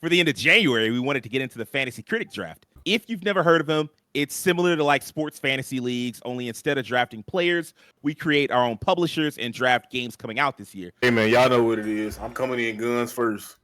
for the end of January, we wanted to get into the Fantasy Critic Draft. If you've never heard of them, it's similar to like sports fantasy leagues, only instead of drafting players, we create our own publishers and draft games coming out this year. Hey, man, y'all know what it is. I'm coming in guns first.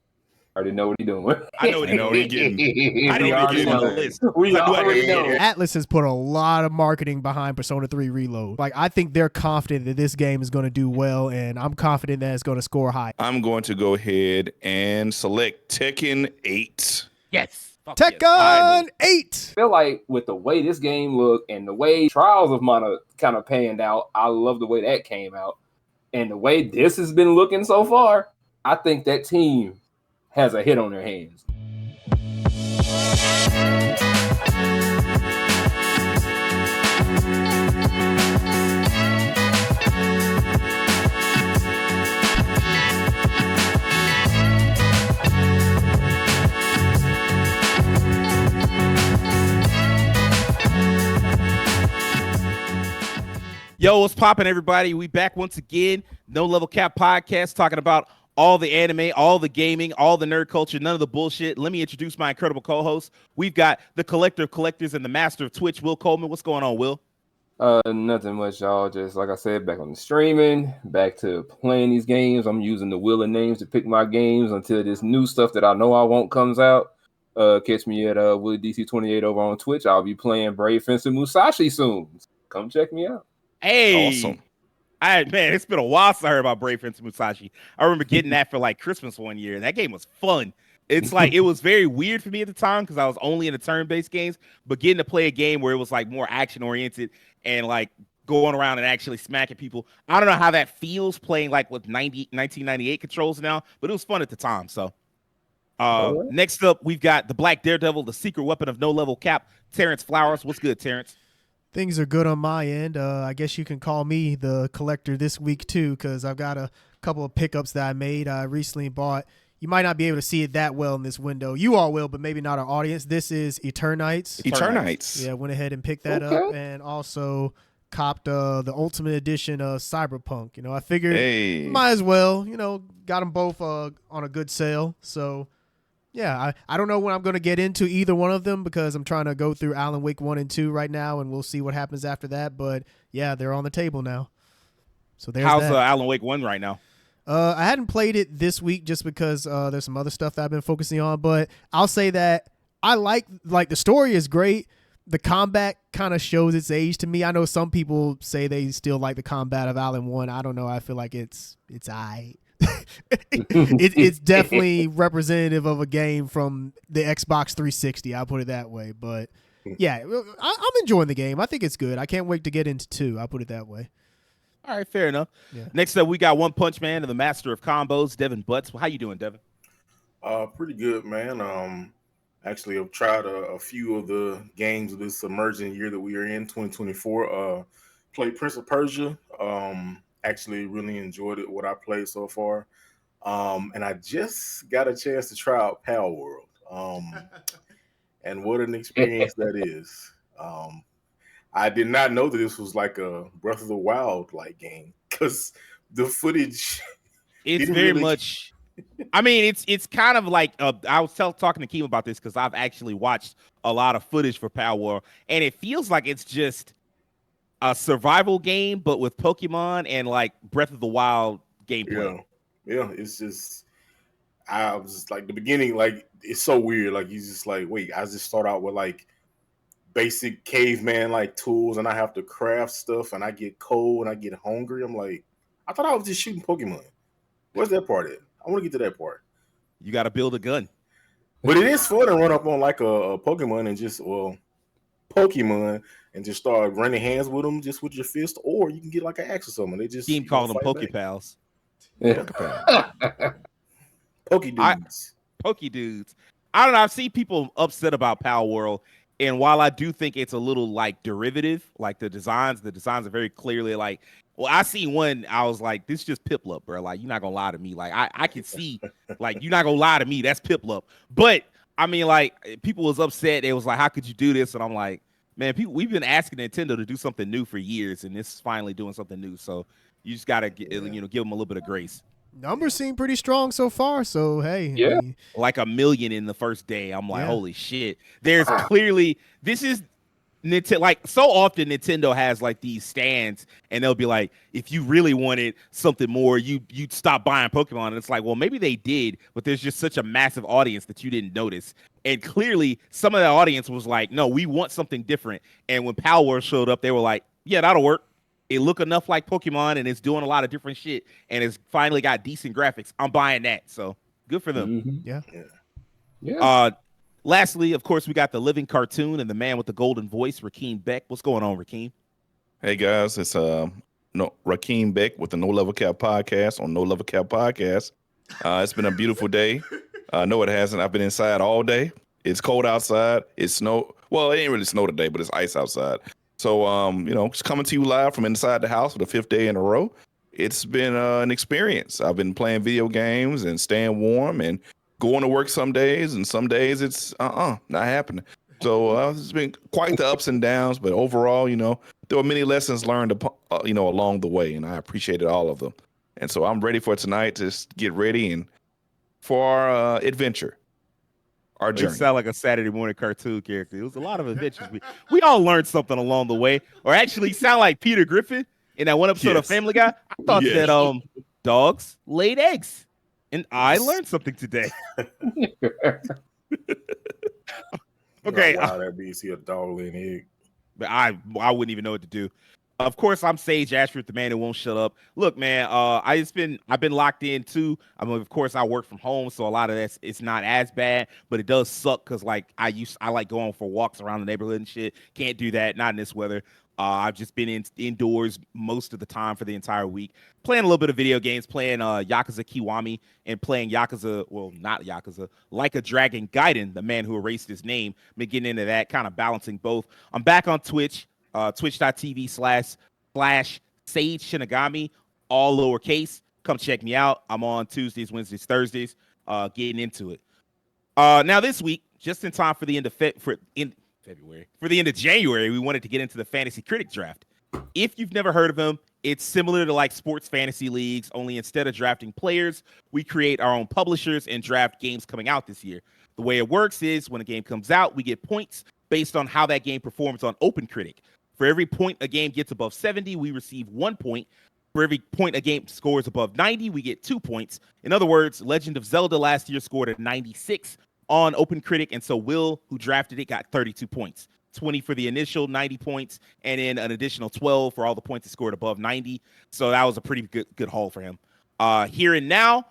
I already know what he's doing. I know what he's getting. I didn't even get on the list. We I knew I already didn't get know. it. Atlas has put a lot of marketing behind Persona 3 Reload. Like, I think they're confident that this game is going to do well, and I'm confident that it's going to score high. I'm going to go ahead and select Tekken 8. Yes. Fuck yes. Tekken 8! I feel like with the way this game looked and the way Trials of Mana kind of panned out, I love the way that came out. And the way this has been looking so far, I think that team has a hit on their hands. Yo, what's poppin', everybody? We back once again. No Level Cap Podcast, talking about all the anime, all the gaming, all the nerd culture, none of the bullshit. Let me introduce my incredible co-host. We've got the collector of collectors and the master of Twitch, Will Coleman. What's going on, Will? Nothing much, y'all. Just like I said, back on the streaming, back to playing these games. I'm using the Will and names to pick my games until this new stuff that I know I want comes out. Catch me at Willie DC28 over on Twitch. I'll be playing Brave Fencer Musashi soon. Come check me out. Hey, Awesome. Man, it's been a while since I heard about Brave Fencer Musashi. I remember getting that for like Christmas one year, and that game was fun. It's like it was very weird for me at the time because I was only into turn-based games, but getting to play a game where it was like more action-oriented and like going around and actually smacking people. I don't know how that feels playing like with 1998 controls now, but it was fun at the time. So next up, we've got the Black Daredevil, the secret weapon of No Level Cap, Terrence Flowers. What's good, Terrence? Things are good on my end. I guess you can call me the collector this week too, because I've got a couple of pickups that I made. I recently bought. You might not be able to see it that well in this window. You all will, but maybe not our audience. This is Eternites. Eternites. Yeah, went ahead and picked that up, and also copped the Ultimate Edition of Cyberpunk. You know, I figured might as well. You know, got them both on a good sale. So yeah, I don't know when I'm going to get into either one of them because I'm trying to go through Alan Wake 1 and 2 right now, and we'll see what happens after that. But yeah, they're on the table now. So there's How's that. Alan Wake 1 right now? I hadn't played it this week just because there's some other stuff that I've been focusing on, but I'll say that I like the story is great. The combat kind of shows its age to me. I know some people say they still like the combat of Alan 1. I don't know. I feel like it's it's definitely representative of a game from the Xbox 360. I'll put it that way. But yeah, I'm enjoying the game. I think it's good. I can't wait to get into 2. I'll put it that way. All right, fair enough. Yeah. Next up, we got One Punch Man and the master of combos, Devin Butts. How you doing, Devin? Pretty good, man. Actually, I've tried a few of the games of this emerging year that we are in, 2024. Played Prince of Persia. Actually, really enjoyed it, what I played so far. And I just got a chance to try out Pal World. And what an experience that is. I did not know that this was like a Breath of the Wild like game because the footage. It's very much. I mean, it's kind of like I was talking to Keem about this because I've actually watched a lot of footage for Pal World, and it feels like it's just a survival game, but with Pokemon and like Breath of the Wild gameplay. Yeah, it's just. I was just like the beginning, like it's so weird. Like you just like, wait, I just start out with like basic caveman like tools, and I have to craft stuff, and I get cold and I get hungry. I'm like, I thought I was just shooting Pokemon. Where's that part at? I want to get to that part. You got to build a gun. But it is fun to run up on like a Pokemon and just Pokemon and just start running hands with them just with your fist, or you can get like an axe or something. They just Keem calling them Pokepals. Pokedudes. Pokedudes. I don't know. I've seen people upset about Pal World, and while I do think it's a little like derivative, like the designs are very clearly like. Well, I seen one. I was like, "This is just Piplup, bro. Like, you're not gonna lie to me. Like, I can see, like, you're not gonna lie to me. That's Piplup." But I mean, like, people was upset. They was like, "How could you do this?" And I'm like, "Man, we've been asking Nintendo to do something new for years, and this is finally doing something new. So you just gotta, give them a little bit of grace." Numbers seem pretty strong so far. So hey, Yeah. Like 1 million in the first day. I'm like, Yeah. holy shit. There's clearly this is Nintendo. Like so often, Nintendo has like these stands, and they'll be like, if you really wanted something more, you'd stop buying Pokemon. And it's like, well, maybe they did, but there's just such a massive audience that you didn't notice. And clearly, some of that audience was like, no, we want something different. And when Power showed up, they were like, yeah, that'll work. It look enough like Pokemon, and it's doing a lot of different shit, and it's finally got decent graphics. I'm buying that, so good for them. Mm-hmm. Yeah. Lastly, of course, we got the living cartoon and the man with the golden voice, Rakeem Beck. What's going on, Rakeem? Hey guys, it's Rakeem Beck with the No Level Cap podcast on No Level Cap podcast. It's been a beautiful day. No, it hasn't. I've been inside all day. It's cold outside. It's snow. Well, it ain't really snow today, but it's ice outside. So, just coming to you live from inside the house for the 5th day in a row. It's been an experience. I've been playing video games and staying warm and going to work some days, and some days it's not happening. So it's been quite the ups and downs, but overall, there were many lessons learned, along the way, and I appreciated all of them. And so I'm ready for tonight to get ready and for our adventure. Our journey. You sound like a Saturday morning cartoon character. It was a lot of adventures. We all learned something along the way. Or actually sound like Peter Griffin in that one episode of Family Guy. I thought that dogs laid eggs. And I learned something today. Okay. Wow, that be see a dog laying an egg. But I wouldn't even know what to do. Of course, I'm Sage Ashford, the man who won't shut up. Look, man, I've been locked in too. I mean, of course, I work from home, so a lot of that it's not as bad, but it does suck because like I like going for walks around the neighborhood and shit. Can't do that, not in this weather. I've just been indoors most of the time for the entire week, playing a little bit of video games, playing Yakuza Kiwami and playing Yakuza, well, not Yakuza, Like a Dragon Gaiden, the man who erased his name. Been getting into that, kind of balancing both. I'm back on Twitch. Twitch.tv/Sage Shinigami, all lowercase. Come check me out. I'm on Tuesdays, Wednesdays, Thursdays, getting into it. Now this week, just in time for the end of February, for the end of January, we wanted to get into the Fantasy Critic Draft. If you've never heard of them, it's similar to like sports fantasy leagues, only instead of drafting players, we create our own publishers and draft games coming out this year. The way it works is when a game comes out, we get points based on how that game performs on OpenCritic. For every point a game gets above 70, we receive 1 point. For every point a game scores above 90, we get 2 points. In other words, Legend of Zelda last year scored a 96 on OpenCritic, and so Will, who drafted it, got 32 points. 20 for the initial 90 points, and then an additional 12 for all the points he scored above 90. So that was a pretty good haul for him. Here and now,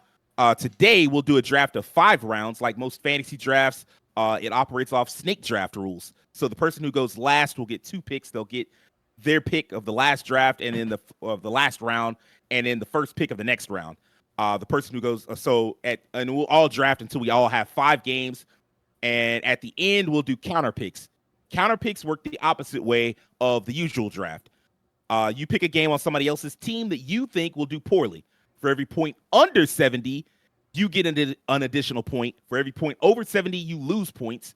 today we'll do a draft of 5 rounds. Like most fantasy drafts, it operates off snake draft rules. So the person who goes last will get 2 picks. They'll get their pick of the last draft and in the last round, and then the first pick of the next round. The person who goes and we'll all draft until we all have 5 games, and at the end we'll do counter picks. Counter picks work the opposite way of the usual draft. You pick a game on somebody else's team that you think will do poorly. For every point under 70, you get an additional point. For every point over 70, you lose points.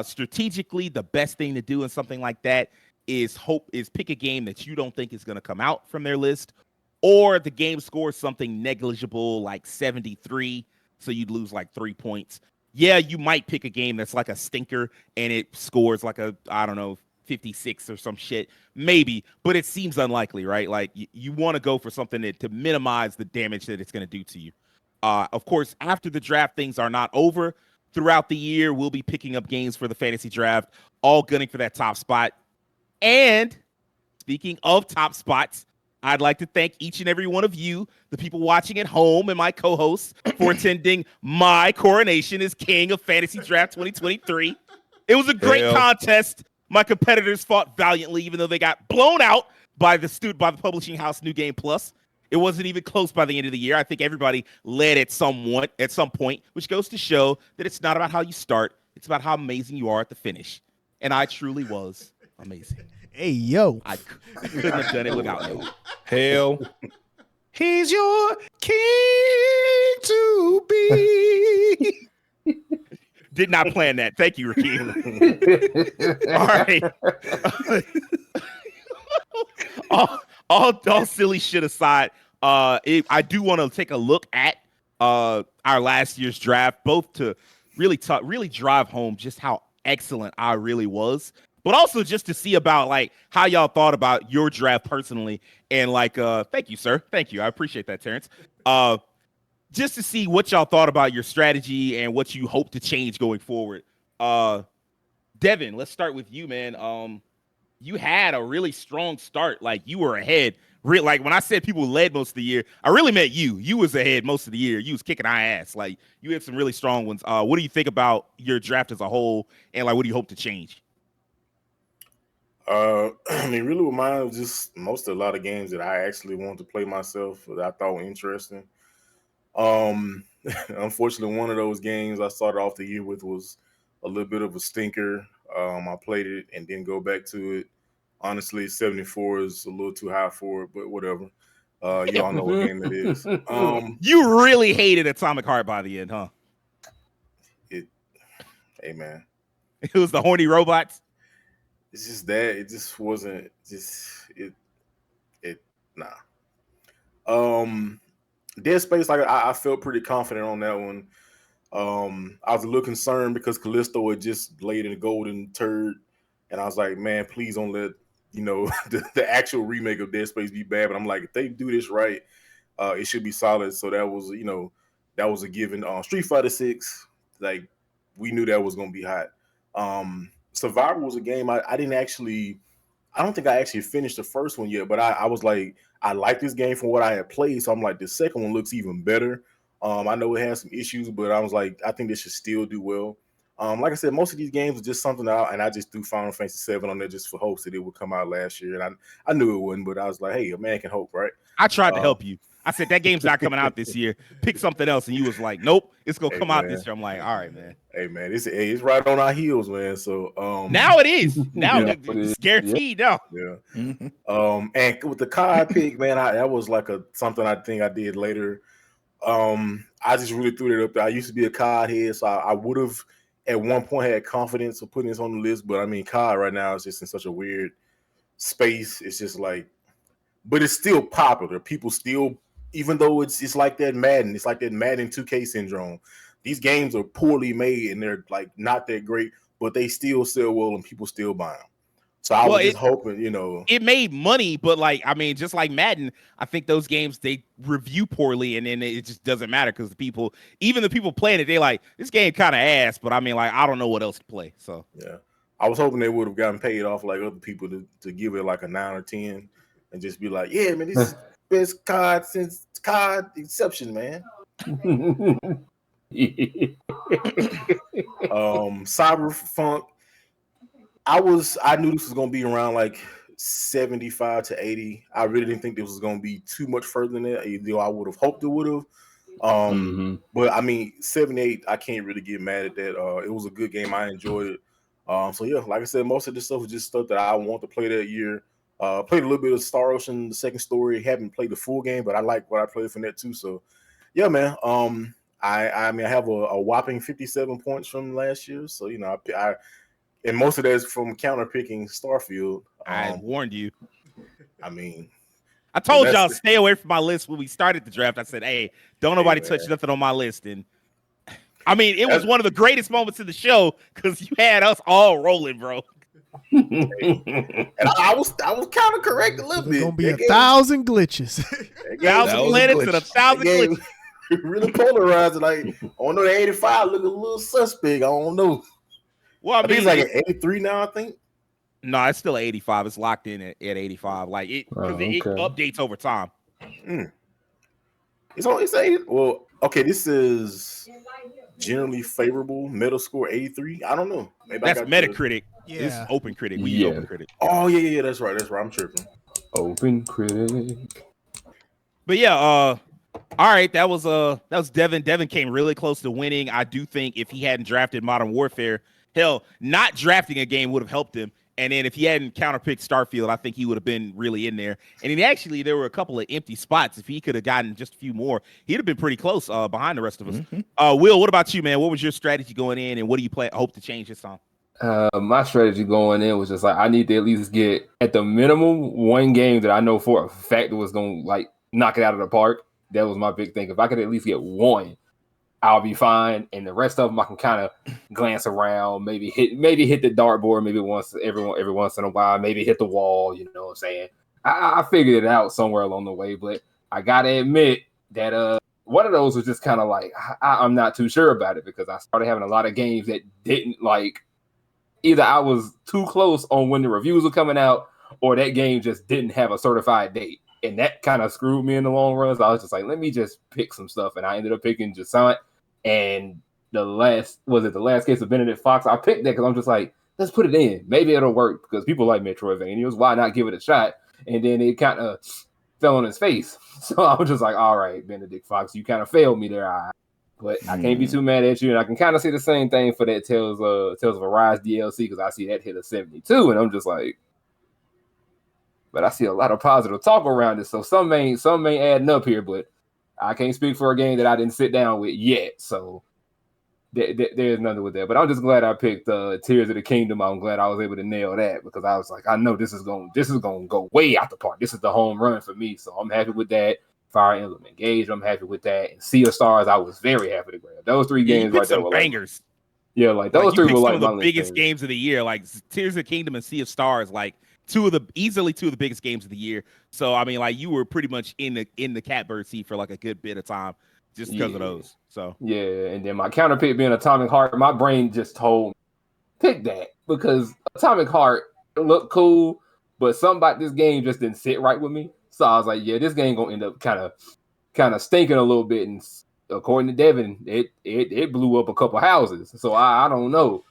Strategically, the best thing to do in something like that is pick a game that you don't think is going to come out from their list, or the game scores something negligible like 73, so you'd lose like 3 points. Yeah, you might pick a game that's like a stinker and it scores like 56 or some shit, maybe, but it seems unlikely, right? Like you want to go for something to minimize the damage that it's going to do to you. Of course, after the draft, things are not over. Throughout the year, we'll be picking up games for the fantasy draft, all gunning for that top spot. And speaking of top spots, I'd like to thank each and every one of you, the people watching at home, and my co-hosts for attending my coronation as King of Fantasy Draft 2023. It was a great contest. My competitors fought valiantly, even though they got blown out by the publishing house New Game Plus. It wasn't even close by the end of the year. I think everybody led at some point, which goes to show that it's not about how you start. It's about how amazing you are at the finish. And I truly was amazing. Hey, yo. I couldn't have done it without you. Hell, he's your king to be. Did not plan that. Thank you, Rakeem. All right. all silly shit aside, I do want to take a look at our last year's draft, both to really drive home just how excellent I really was, but also just to see about like how y'all thought about your draft personally. And like, thank you, sir. Thank you. I appreciate that, Terrence. Just to see what y'all thought about your strategy and what you hope to change going forward. Devin, let's start with you, man. You had a really strong start. Like you were ahead. Like when I said people led most of the year, I really meant you. You was ahead most of the year. You was kicking our ass. Like you had some really strong ones. What do you think about your draft as a whole, and like what do you hope to change? I mean, really, with mine was just a lot of games that I actually wanted to play myself that I thought were interesting. Unfortunately, one of those games I started off the year with was a little bit of a stinker. I played it and didn't go back to it. Honestly, 74 is a little too high for it, but whatever. Y'all know what game it is. You really hated Atomic Heart by the end, huh? Hey, man. It was the horny robots. It's just that it just wasn't nah. Dead Space, like I felt pretty confident on that one. I was a little concerned because Callisto had just laid in a golden turd, and I was like, man, please don't let the actual remake of Dead Space be bad. But I'm like, if they do this right, it should be solid. So that was that was a given. Street Fighter 6, like we knew that was gonna be hot. Survivor was a game I don't think I actually finished the first one yet, but I was like, I like this game from what I had played. So I'm like, the second one looks even better. I know it has some issues, but I was like, I think this should still do well. Like I said, most of these games are just something out, and I just threw Final Fantasy VII on there just for hopes that it would come out last year. And I knew it wouldn't, but I was like, hey, a man can hope, right? I tried to help you. I said, that game's not coming out this year. Pick something else. And you was like, nope, it's going to come out this year. I'm like, all right, man. Hey, man, it's right on our heels, man. So now it is. Now it's guaranteed now. Yeah. Mm-hmm. And with the COD pick, man, that was like something I think I did later. I just really threw it up there. I used to be a COD head, so I would have at one point had confidence of putting this on the list. But I mean, COD right now is just in such a weird space. It's just like, but it's still popular. People still, even though it's like that Madden, it's like that Madden 2K syndrome. These games are poorly made and they're like not that great, but they still sell well and people still buy them. So I was just hoping, it made money, but like, I mean, just like Madden, I think those games, they review poorly and then it just doesn't matter because even the people playing it, they like, this game kind of ass, but I mean, like, I don't know what else to play. So yeah, I was hoping they would have gotten paid off like other people to give it like a 9 or 10 and just be like, yeah, man, this is best COD since COD Inception, man. Cyberpunk, I knew this was gonna be around like 75 to 80. I really didn't think this was gonna be too much further than that, though I would have hoped it would have. But I mean, 78, I can't really get mad at that. It was a good game. I enjoyed it. So yeah, like I said, most of this stuff was just stuff that I want to play that year. Played a little bit of Star Ocean, the second story. Haven't played the full game, but I like what I played from that too. So yeah, man. I mean, I have a whopping 57 points from last year. So I and most of that is from counter picking Starfield. I warned you. I mean, I told y'all stay away from my list when we started the draft. I said, hey, don't nobody touch nothing on my list. And I mean, it was one of the greatest moments of the show because you had us all rolling, bro. And I was kind of correct a little bit. There's gonna be 1,000 glitches. 1,000 planets and 1,000 glitches. Really polarizing. Like, I don't know, the 85 look a little suspect. I don't know. Well, I mean, it's like an 83 now, I think. No, it's still 85. It's locked in at 85. Like it updates over time. It's 80. Well, okay, this is generally favorable. Metascore 83. I don't know. Maybe that's Metacritic. Yeah. This is OpenCritic. We use OpenCritic. Oh yeah. That's right. I'm tripping. OpenCritic. But yeah, all right. That was Devin. Devin came really close to winning. I do think if he hadn't drafted Modern Warfare, hell, not drafting a game would have helped him. And then if he hadn't counterpicked Starfield, I think he would have been really in there. And then actually, there were a couple of empty spots. If he could have gotten just a few more, he'd have been pretty close behind the rest of us. Will, what about you, man? What was your strategy going in, and what do you hope to change this time? My strategy going in was just like, I need to at least get at the minimum one game that I know for a fact was going to like knock it out of the park. That was my big thing. If I could at least get one, I'll be fine. And the rest of them I can kind of glance around, maybe hit the dartboard, maybe every once in a while, maybe hit the wall, you know what I'm saying? I figured it out somewhere along the way, but I gotta admit that one of those was just kind of like I'm not too sure about it, because I started having a lot of games that didn't, like, either I was too close on when the reviews were coming out, or that game just didn't have a certified date. And that kind of screwed me in the long run. So I was just like, let me just pick some stuff. And I ended up picking Jasant. And the last case of Benedict Fox? I picked that because I'm just like, let's put it in. Maybe it'll work, because people like Metroidvanias. Why not give it a shot? And then it kind of fell on his face. So I was just like, all right, Benedict Fox, you kind of failed me there. But I can't be too mad at you. And I can kind of see the same thing for that Tales of Arise DLC, because I see that hit a 72. And I'm just like, but I see a lot of positive talk around it. So some ain't adding up here, but I can't speak for a game that I didn't sit down with yet. So there's nothing with that. But I'm just glad I picked Tears of the Kingdom. I'm glad I was able to nail that, because I was like, I know this is going to go way out the park. This is the home run for me. So I'm happy with that. Fire Emblem Engage, I'm happy with that. And Sea of Stars, I was very happy to grab. Those three games right there were bangers. Like those three were like some of the biggest games of the year, like Tears of the Kingdom and Sea of Stars, like easily two of the biggest games of the year. So I mean, like, you were pretty much in the catbird seat for like a good bit of time just because of those. So yeah, and then my counter pick being Atomic Heart, my brain just told me, pick that, because Atomic Heart looked cool, but something about this game just didn't sit right with me. So I was like, yeah, this game gonna end up kind of stinking a little bit. And according to Devin, it blew up a couple houses. So I don't know.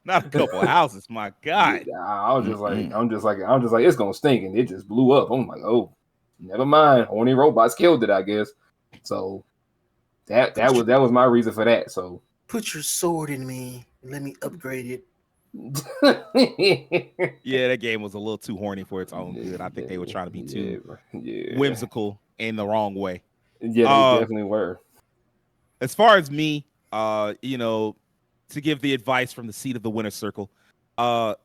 Not a couple houses, my God. I was just like, I'm just like, it's gonna stink, and it just blew up. I'm like, oh, never mind. Only robots killed it, I guess. So that was my reason for that. So put your sword in me and let me upgrade it. Yeah, that game was a little too horny for its own good. I think they were trying to be too whimsical in the wrong way. Yeah, they definitely were. As far as me, to give the advice from the seat of the winner's circle, the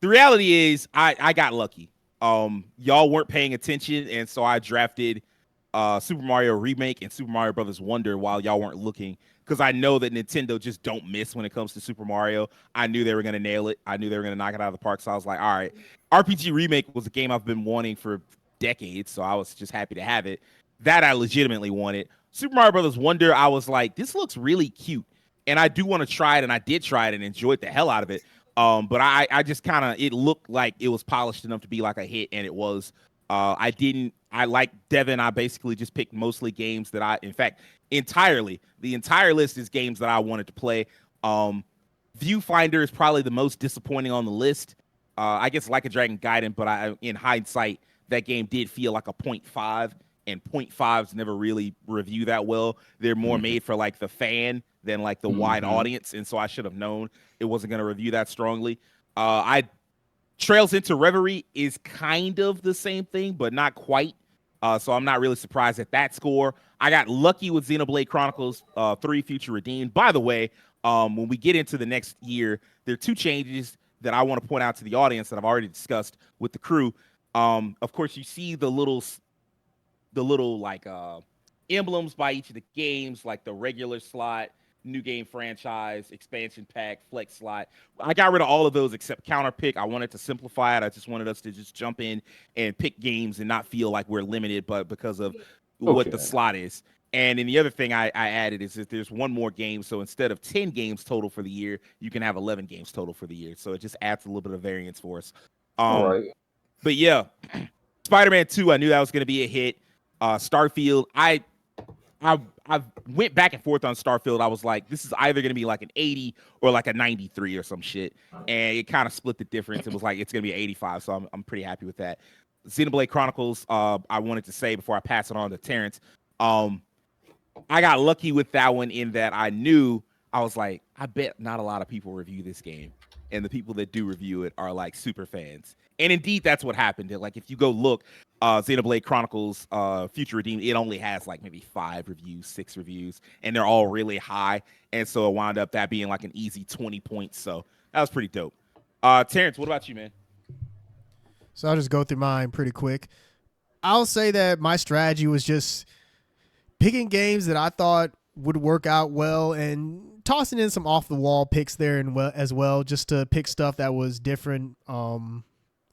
reality is I got lucky. Y'all weren't paying attention, and so I drafted Super Mario Remake and Super Mario Brothers Wonder while y'all weren't looking, because I know that Nintendo just don't miss when it comes to Super Mario. I knew they were going to nail it. I knew they were going to knock it out of the park. So I was like, all right. RPG Remake was a game I've been wanting for decades, so I was just happy to have it. That I legitimately wanted. Super Mario Brothers Wonder, I was like, this looks really cute, and I do want to try it, and I did try it and enjoyed the hell out of it. But I just kind of, it looked like it was polished enough to be like a hit, and it was. I like Devin. I basically just picked mostly games that the entire list is games that I wanted to play. Viewfinder is probably the most disappointing on the list. I guess Like a Dragon Gaiden, but in hindsight, that game did feel like a 0.5, and 0.5s never really review that well. They're more made for like the fan than like the wide audience, and so I should have known it wasn't going to review that strongly. Trails into Reverie is kind of the same thing, but not quite. So I'm not really surprised at that score. I got lucky with Xenoblade Chronicles 3 Future Redeemed. By the way, when we get into the next year, there are two changes that I want to point out to the audience that I've already discussed with the crew. Of course, you see the little like emblems by each of the games, like the regular slot, new game franchise, expansion pack, flex slot. I got rid of all of those except counter pick. I wanted to simplify it. I just wanted us to just jump in and pick games and not feel like we're limited, but because of what the slot is. And then the other thing I added is that there's one more game. So instead of 10 games total for the year, you can have 11 games total for the year. So it just adds a little bit of variance for us. All right. But yeah, Spider-Man 2, I knew that was going to be a hit. Starfield, I went back and forth on Starfield. I was like, this is either going to be like an 80 or like a 93 or some shit. And it kind of split the difference. It was like, it's going to be 85. So I'm pretty happy with that. Xenoblade Chronicles, I wanted to say before I pass it on to Terrence, I got lucky with that one in that I was like, I bet not a lot of people review this game. And the people that do review it are like super fans. And indeed, that's what happened. Like, if you go look, Xenoblade Chronicles Future Redeemed, it only has like maybe 5 reviews, 6 reviews, and they're all really high. And so it wound up that being like an easy 20 points. So that was pretty dope. Terrence, what about you, man? So I'll just go through mine pretty quick. I'll say that my strategy was just picking games that I thought would work out well and tossing in some off the wall picks there and as well, just to pick stuff that was different or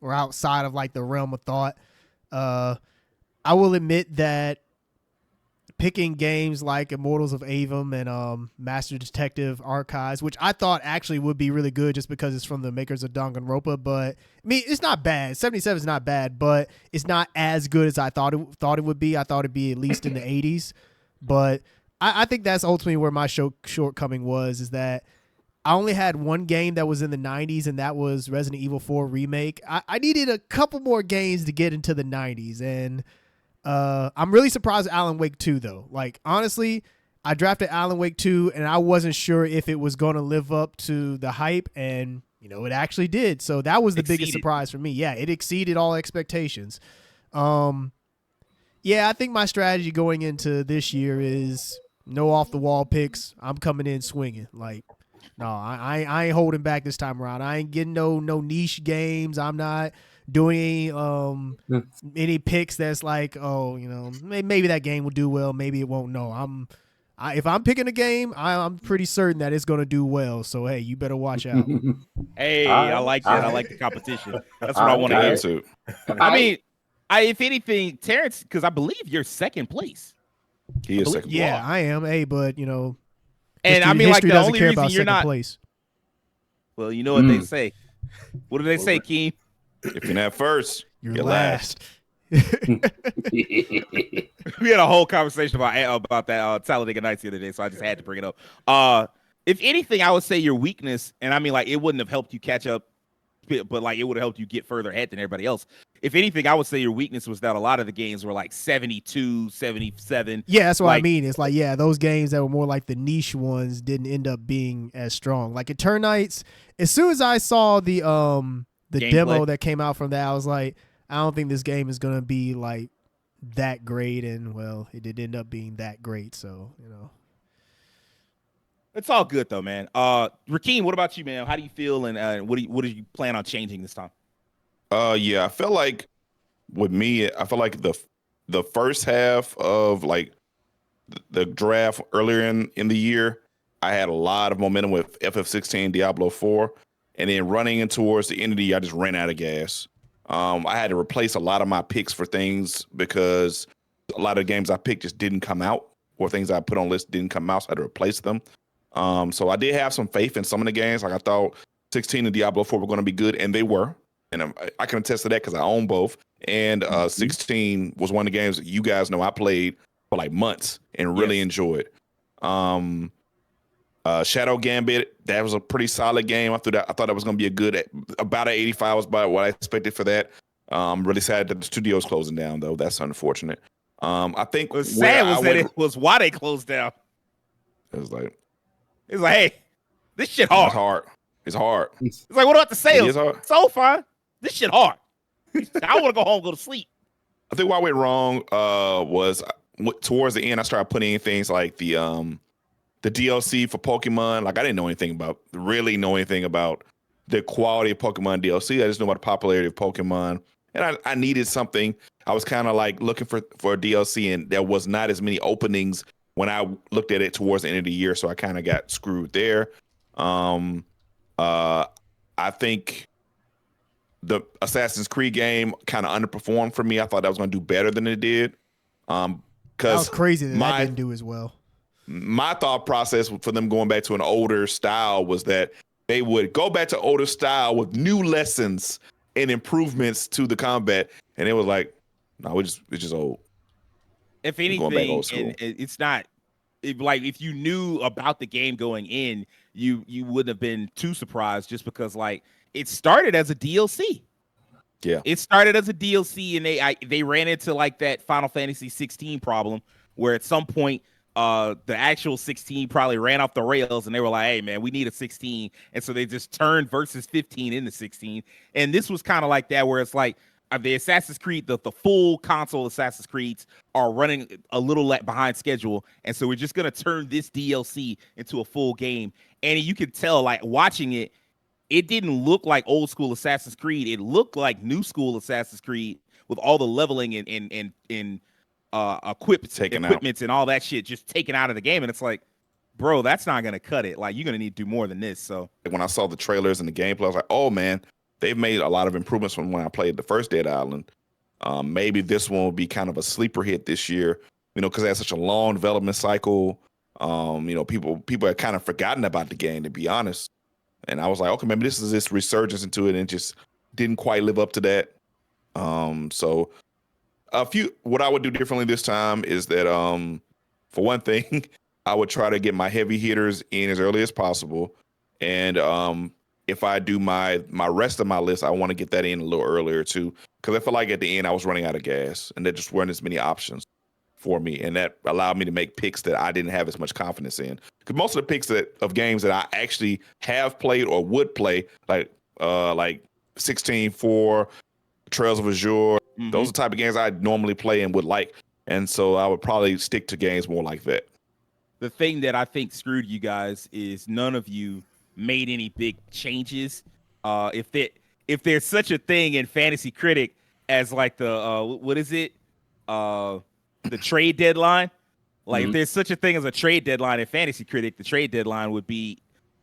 outside of like the realm of thought. I will admit that picking games like Immortals of Avum and Master Detective Archives, which I thought actually would be really good just because it's from the makers of Danganronpa, but I mean, it's not bad. 77 is not bad, but it's not as good as I thought it would be. I thought it'd be at least in the 80s, but I think that's ultimately where my shortcoming was, is that I only had one game that was in the 90s, and that was Resident Evil 4 Remake. I needed a couple more games to get into the 90s, and I'm really surprised at Alan Wake 2, though. Like, honestly, I drafted Alan Wake 2, and I wasn't sure if it was going to live up to the hype, and, you know, it actually did. So that was the biggest surprise for me. Yeah, it exceeded all expectations. Yeah, I think my strategy going into this year is no off-the-wall picks. I'm coming in swinging. Like, no, I ain't holding back this time around. I ain't getting no niche games. I'm not doing any picks that's like, oh, you know, maybe that game will do well, maybe it won't. No, if I'm picking a game, I'm pretty certain that it's going to do well. So, hey, you better watch out. Hey, I like that. I like the competition. That's what I want to hear. I mean, if anything, Terrence, because I believe you're second place. He is second. Yeah, I am. Hey, but, you know, and I mean, like, the only reason you're not place. Well, you know what they say. What do they say, Keem? If you're not first, you're last. We had a whole conversation about that Talladega Nights the other day, so I just had to bring it up. If anything, I would say your weakness, and I mean, like, it wouldn't have helped you catch up, but like, it would have helped you get further ahead than everybody else. If anything, I would say your weakness was that a lot of the games were like 72, 77. Yeah, that's what I mean. It's like, yeah, those games that were more like the niche ones didn't end up being as strong. Like Eternights, as soon as I saw the demo that came out from that, I was like, I don't think this game is going to be like that great. And well, it did end up being that great. So, you know. It's all good though, man. Rakeem, what about you, man? How do you feel, and what do you plan on changing this time? Yeah, I feel like with me, I feel like the first half of like the draft earlier in the year, I had a lot of momentum with FF16, Diablo 4, and then running in towards the end of the year, I just ran out of gas. I had to replace a lot of my picks for things because a lot of the games I picked just didn't come out, or things I put on list didn't come out, so I had to replace them. So I did have some faith in some of the games. Like I thought 16 and Diablo 4 were going to be good, and they were. And I can attest to that because I own both. And 16 was one of the games that you guys know I played for like months and really enjoyed. Shadow Gambit, that was a pretty solid game. I thought that was going to be about an 85 was about what I expected for that. I'm really sad that the studio's closing down, though. That's unfortunate. I think what's sad was that it was why they closed down. It was like, hey, this shit hard. It's hard. It's hard. It's like, what about the sales? It is hard. So far, this shit hard. I want to go home and go to sleep. I think why I went wrong was towards the end, I started putting in things like the DLC for Pokemon. Like I didn't know anything about the quality of Pokemon DLC. I just knew about the popularity of Pokemon. And I needed something. I was kind of like looking for a DLC, and there was not as many openings when I looked at it towards the end of the year. So I kind of got screwed there. I think the Assassin's Creed game kind of underperformed for me. I thought that was going to do better than it did. That was crazy that didn't do as well. My thought process for them going back to an older style was that they would go back to older style with new lessons and improvements to the combat. And it was like, no, it's just old. If anything, it's not like if you knew about the game going in, you wouldn't have been too surprised just because like it started as a DLC. Yeah, it started as a DLC, and they ran into like that Final Fantasy 16 problem where at some point the actual 16 probably ran off the rails, and they were like, hey man, we need a 16, and so they just turned versus 15 into 16. And this was kind of like that where it's like the Assassin's Creed, the full console Assassin's Creeds are running a little behind schedule, and so we're just gonna turn this DLC into a full game. And you could tell, like watching it didn't look like old school Assassin's Creed. It looked like new school Assassin's Creed with all the leveling and equipments and all that shit just taken out of the game. And it's like, bro, that's not gonna cut it. Like, you're gonna need to do more than this. So when I saw the trailers and the gameplay, I was like, oh man, they've made a lot of improvements from when I played the first Dead Island. Maybe this one will be kind of a sleeper hit this year, because it has such a long development cycle. People had kind of forgotten about the game, to be honest. And I was like, okay, maybe this is this resurgence into it, and just didn't quite live up to that. So what I would do differently this time is that, for one thing, I would try to get my heavy hitters in as early as possible. And if I do my rest of my list, I want to get that in a little earlier too, because I feel like at the end I was running out of gas and there just weren't as many options for me, and that allowed me to make picks that I didn't have as much confidence in. Because most of the picks of games that I actually have played or would play, like 16-4, Trails of Azure, those are the type of games I normally play and would like. And so I would probably stick to games more like that. The thing that I think screwed you guys is none of you made any big changes. If there's such a thing in Fantasy Critic as like the what is it? The trade deadline. Like if there's such a thing as a trade deadline in Fantasy Critic, the trade deadline would be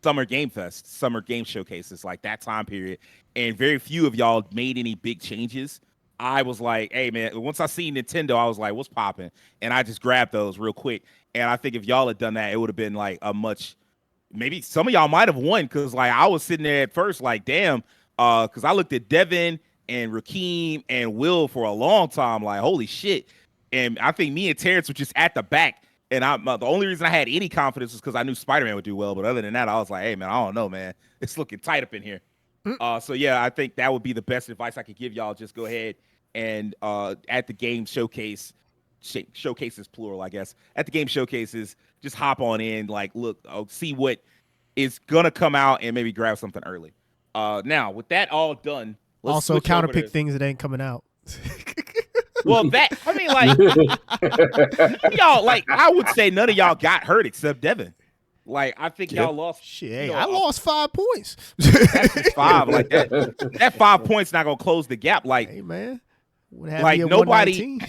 Summer Game Fest, Summer Game Showcases, like that time period. And very few of y'all made any big changes. I was like, hey man, once I seen Nintendo, I was like, what's popping? And I just grabbed those real quick. And I think if y'all had done that, it would have been like maybe some of y'all might have won, because like I was sitting there at first like, damn, because I looked at Devin and Rakeem and Will for a long time, like, holy shit. And I think me and Terrence were just at the back. And the only reason I had any confidence was because I knew Spider-Man would do well. But other than that, I was like, hey, man, I don't know, man. It's looking tight up in here. So, yeah, I think that would be the best advice I could give y'all. Just go ahead and at the game showcases, plural, I guess. At the game showcases, just hop on in, like, look, see what is going to come out and maybe grab something early. Now, with that all done, let's also counterpick things that ain't coming out. Well, y'all, like, I would say none of y'all got hurt except Devin. Like, I think y'all lost. Shit, hey, I lost 5 points. That's just 5. Like that 5 points not gonna close the gap. Like, hey man, like nobody.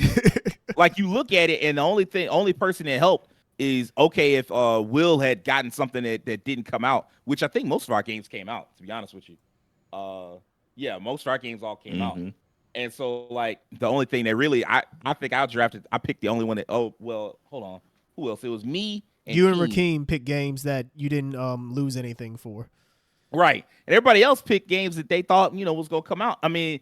Like, you look at it, and the only person that helped is if Will had gotten something that didn't come out, which I think most of our games came out. To be honest with you, yeah, most of our games all came out. And so, like, the only thing that really, I think I picked the only one that, hold on. Who else? It was me and you and Rakeem picked games that you didn't lose anything for. Right. And everybody else picked games that they thought, was going to come out. I mean,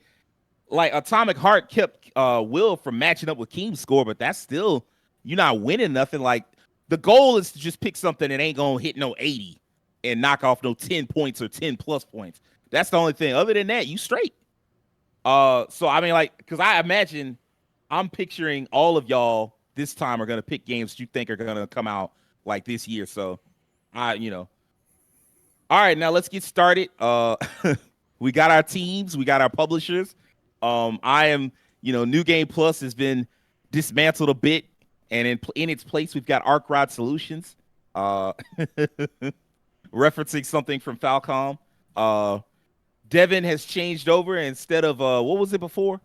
like, Atomic Heart kept Will from matching up with Keem's score, but that's still, you're not winning nothing. Like, the goal is to just pick something that ain't going to hit no 80 and knock off no 10 points or 10 plus points. That's the only thing. Other than that, you straight. So I mean, like, because I imagine I'm picturing all of y'all this time are gonna pick games that you think are gonna come out like this year. So all right, now let's get started. We got our teams, we got our publishers. I am, New Game Plus has been dismantled a bit, and in its place we've got Arc Rod Solutions, referencing something from Falcom. Devin has changed over. Instead of what was it before?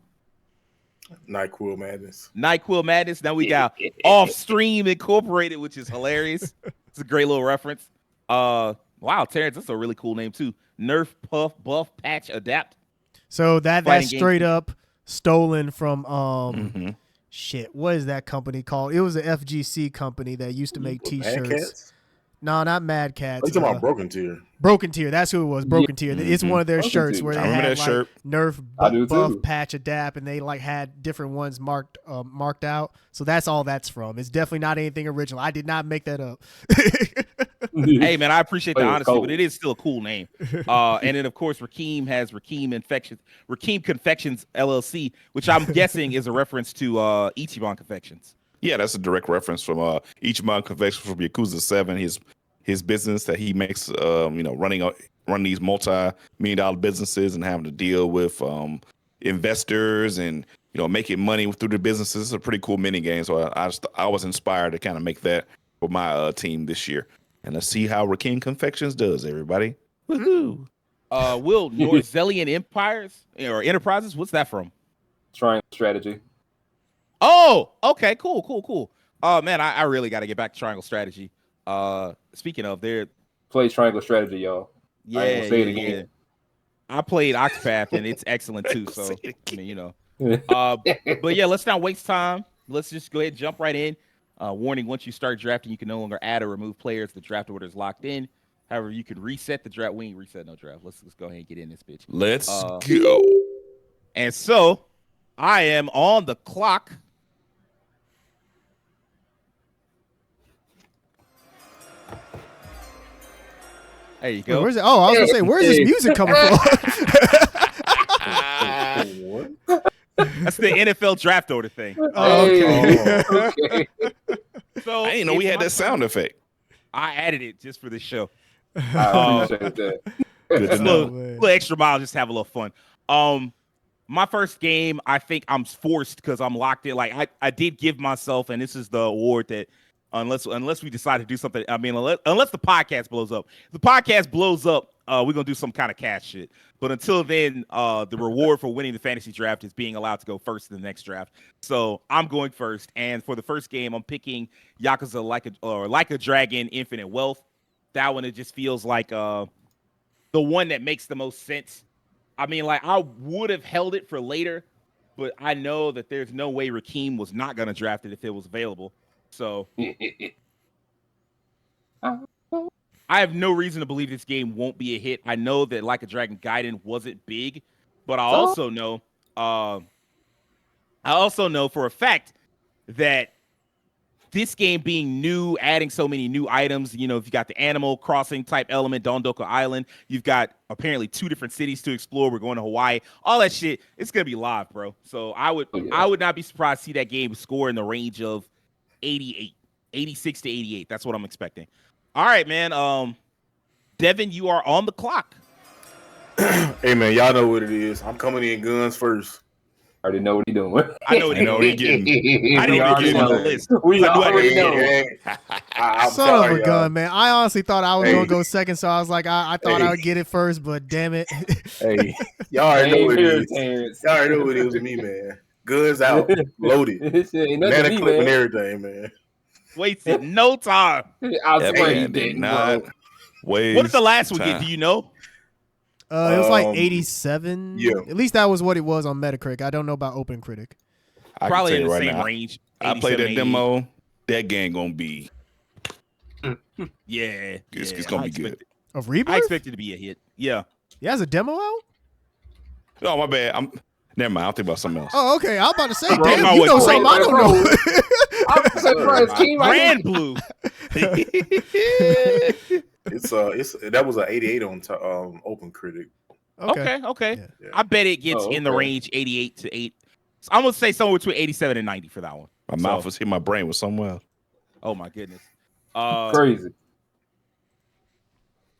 NyQuil Madness. NyQuil Madness. Now we got Off-Stream Incorporated, which is hilarious. It's a great little reference. Wow, Terrence, that's a really cool name too. Nerf Puff Buff Patch Adapt. So that's straight up stolen from shit. What is that company called? It was an FGC company that used to make T-shirts. No, not Mad Cats. You talking about Broken Tier? Broken Tier. That's who it was. Broken Tier. It's one of their shirts where they had like Nerf Buff Patch Adapt, and they like had different ones marked out. So that's all that's from. It's definitely not anything original. I did not make that up. Hey man, I appreciate the honesty, but it is still a cool name. And then of course Rakeem has Rakeem Confections LLC, which I'm guessing is a reference to Ichiban Confections. Yeah, that's a direct reference from Ichiban Confections from Yakuza 7. His business that he makes, running these multi-million-dollar businesses and having to deal with investors and making money through the businesses. It's a pretty cool mini game. So I was inspired to kind of make that for my team this year. And let's see how Rakeem Confections does, everybody. Woohoo! Will, Norzellian Empires or Enterprises? What's that from? Triangle Strategy. Oh, okay, cool. Oh man, I really got to get back to Triangle Strategy. Speaking of, play Triangle Strategy, y'all. I ain't gonna say it again. I played Octopath and it's excellent too. So I mean, you know. But yeah, let's not waste time. Let's just go ahead and jump right in. Warning: once you start drafting, you can no longer add or remove players. The draft order is locked in. However, you can reset the draft. We ain't reset no draft. Let's go ahead and get in this bitch. Let's go. And so, I am on the clock. There you go. Wait, where's it? Oh, I was gonna say, where's this music coming from? That's the NFL draft order thing. Oh, okay. Okay. So I didn't know we had that sound effect. I added it just for this show. I appreciate that. Good to Just a know. little extra mile, just to have a little fun. My first game, I think I'm forced because I'm locked in. Like I did give myself, and this is the award that unless we decide to do something. I mean, unless the podcast blows up. If the podcast blows up, we're gonna do some kind of cash shit. But until then, the reward for winning the fantasy draft is being allowed to go first in the next draft. So I'm going first, and for the first game, I'm picking Yakuza Like a Dragon Infinite Wealth. That one, it just feels like the one that makes the most sense. I mean, like, I would have held it for later, but I know that there's no way Rakeem was not going to draft it if it was available. So I have no reason to believe this game won't be a hit. I know that Like a Dragon Gaiden wasn't big, but I also know for a fact that this game being new, adding so many new items, you know, if you got the Animal Crossing type element, Dondoko Island, you've got apparently 2 different cities to explore. We're going to Hawaii, all that shit. It's going to be live, bro. So I would not be surprised to see that game score in the range of 86 to 88. That's what I'm expecting. All right, man. Devin, you are on the clock. Hey, man, y'all know what it is. I'm coming in guns first. I already know what he's doing. I know what he's getting. I didn't even get him on the list. We already know. I'm Son sorry, of a gun, man. I honestly thought I was Hey. gonna go second, so I was like, I thought Hey. I would get it first, but damn it. Hey, y'all already know what it is. Terrence. Y'all already know what it is with me, man. Guns out, loaded, This shit ain't nothing banana to me, clip and man. everything, man. Wasted no time. I That swear man you did didn't, not bro. waste What did the last one time. get? Do you know? It was like Um, 87. yeah. At least that was what it was on Metacritic. I don't know about OpenCritic. I can Probably tell in you the right same now. range. I played 87, that demo. That game gonna be. Yeah, It's gonna be good. Of Rebirth? I expect it to be a hit. Yeah. Yeah, has a demo out? Oh my bad. Never mind. I'll think about something else. Oh, okay. I was about to say, Bro, damn, no, you know wait, something I don't know. I'm surprised, Keem. Grand Blue. It's that was an 88 on OpenCritic. Okay. Yeah. I bet it gets in the okay. range 88 to 8. So I'm gonna say somewhere between 87 and 90 for that one. My mouth was hitting my brain was somewhere else. Oh my goodness. Crazy.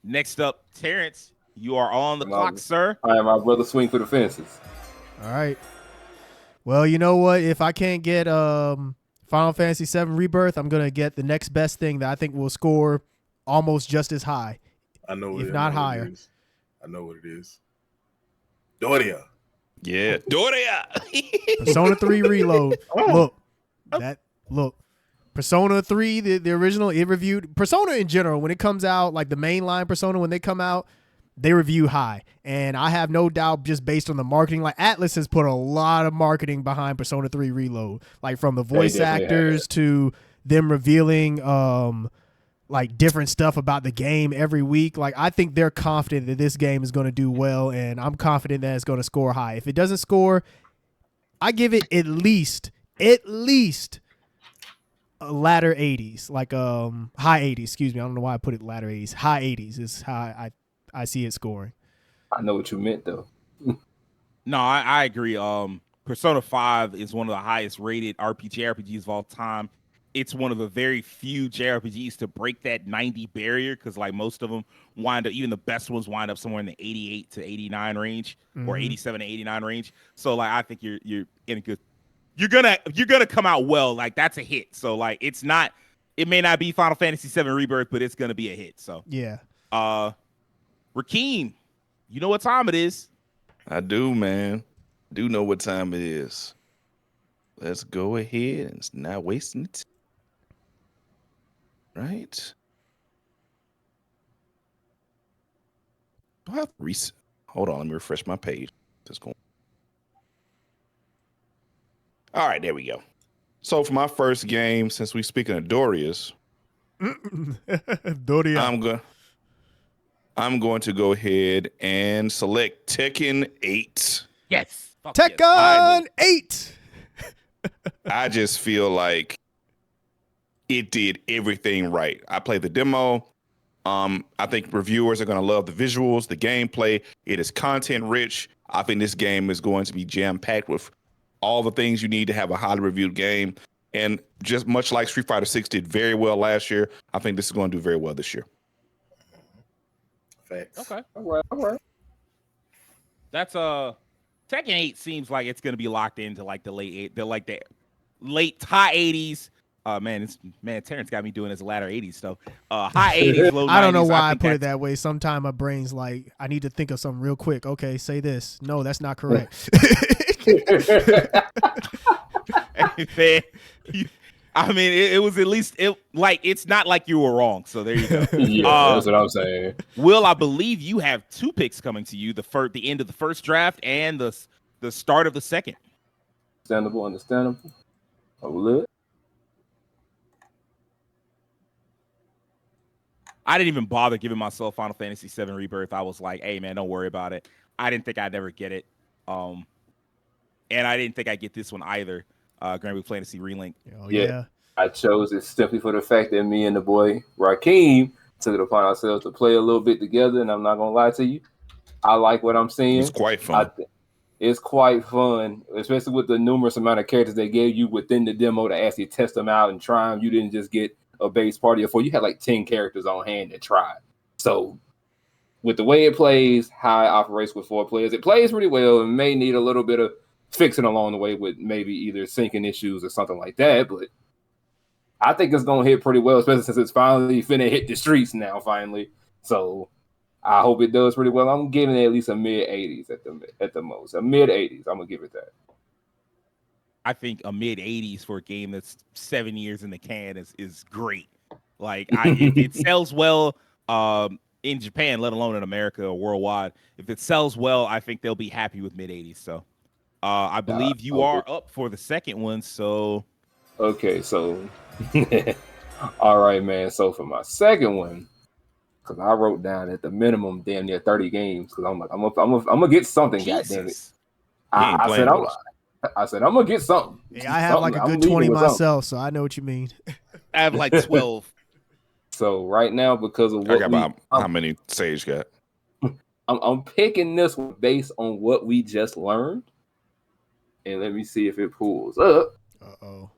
Next up, Terrence, you are on the Come clock, on. sir. All right, my brother swing for the fences. All right. Well, you know what? If I can't get Final Fantasy VII Rebirth, I'm going to get the next best thing that I think will score almost just as high. I know If it, not I know what higher. it is. I know what it is. Doria. Yeah. Doria. Persona 3 Reload. Look. Persona 3, the original, it reviewed Persona in general when it comes out, like the mainline Persona when they come out, they review high. And I have no doubt just based on the marketing, like Atlas has put a lot of marketing behind Persona 3 Reload, like from the voice definitely actors to them revealing like different stuff about the game every week. Like I think they're confident that this game is going to do well, and I'm confident that it's going to score high. If it doesn't score, I give it at least a latter 80s, like high 80s. Excuse me, I don't know why I put it latter 80s. High 80s is how I see it scoring. I know what you meant though. No, I agree. Persona 5 is one of the highest rated RPGs of all time. It's one of the very few JRPGs to break that 90 barrier because, like, most of them wind up, even the best ones wind up somewhere in the 88 to 89 range or 87 to 89 range. So, like, I think you're in a good. You're gonna come out well. Like, that's a hit. So, like, it's not. It may not be Final Fantasy VII Rebirth, but it's gonna be a hit. So, Yeah. Rakeem, you know what time it is. I do, man. Do know what time it is. Let's go ahead and it's not wasting it. Right? Do I have recent? Hold on, let me refresh my page. Just going. All right, there we go. So for my first game, since we speaking of Dorias, Doria. I'm going to go ahead and select Tekken 8. Yes. Fuck Tekken 8. I just feel like it did everything right. I played the demo. I think reviewers are going to love the visuals, the gameplay. It is content rich. I think this game is going to be jam packed with all the things you need to have a highly reviewed game. And just much like Street Fighter 6 did very well last year, I think this is going to do very well this year. Facts. Okay. All right. That's Tekken 8 seems like it's gonna be locked into like the late high 80s. Terrence got me doing his latter 80s stuff. High 80s, low 90s. I don't know why I put it that way. Sometimes my brain's like, I need to think of something real quick. Okay, say this. No, that's not correct. I mean, it was at least it's not like you were wrong. So there you go. Yeah, that's what I'm saying. Will, I believe you have 2 picks coming to you: the end of the first draft and the start of the second. Understandable. Lit. I didn't even bother giving myself Final Fantasy VII Rebirth. I was like, hey man, don't worry about it. I didn't think I'd ever get it. And I didn't think I'd get this one either. Granblue Fantasy Relink. Oh, yeah. I chose it simply for the fact that me and the boy Rakeem took it upon ourselves to play a little bit together, and I'm not gonna lie to you, I like what I'm seeing. It's quite fun. It's quite fun, especially with the numerous amount of characters they gave you within the demo to actually test them out and try them. You didn't just get a base party of 4. You had like 10 characters on hand to try. So with the way it plays, how it operates with 4 players, it plays pretty well. It may need a little bit of fixing along the way with maybe either syncing issues or something like that, but I think it's going to hit pretty well, especially since it's finally finna hit the streets now, finally. So I hope it does pretty well. I'm giving it at least a mid-80s at the most. A mid-80s, I'm going to give it that. I think a mid-80s for a game that's 7 years in the can is great. Like, if it sells well in Japan, let alone in America or worldwide, if it sells well, I think they'll be happy with mid-80s. So I believe you are up for the second one, so... Okay, so... All right, man. So for my second one, because I wrote down at the minimum damn near 30 games, because I'm like, I'm gonna get something, goddammit. I said I'm gonna get something. Yeah, I have like a good 20 myself, so I know what you mean. I have like 12. So right now, because of what how many Sage got? I'm picking this one based on what we just learned, and let me see if it pulls up. Uh-oh.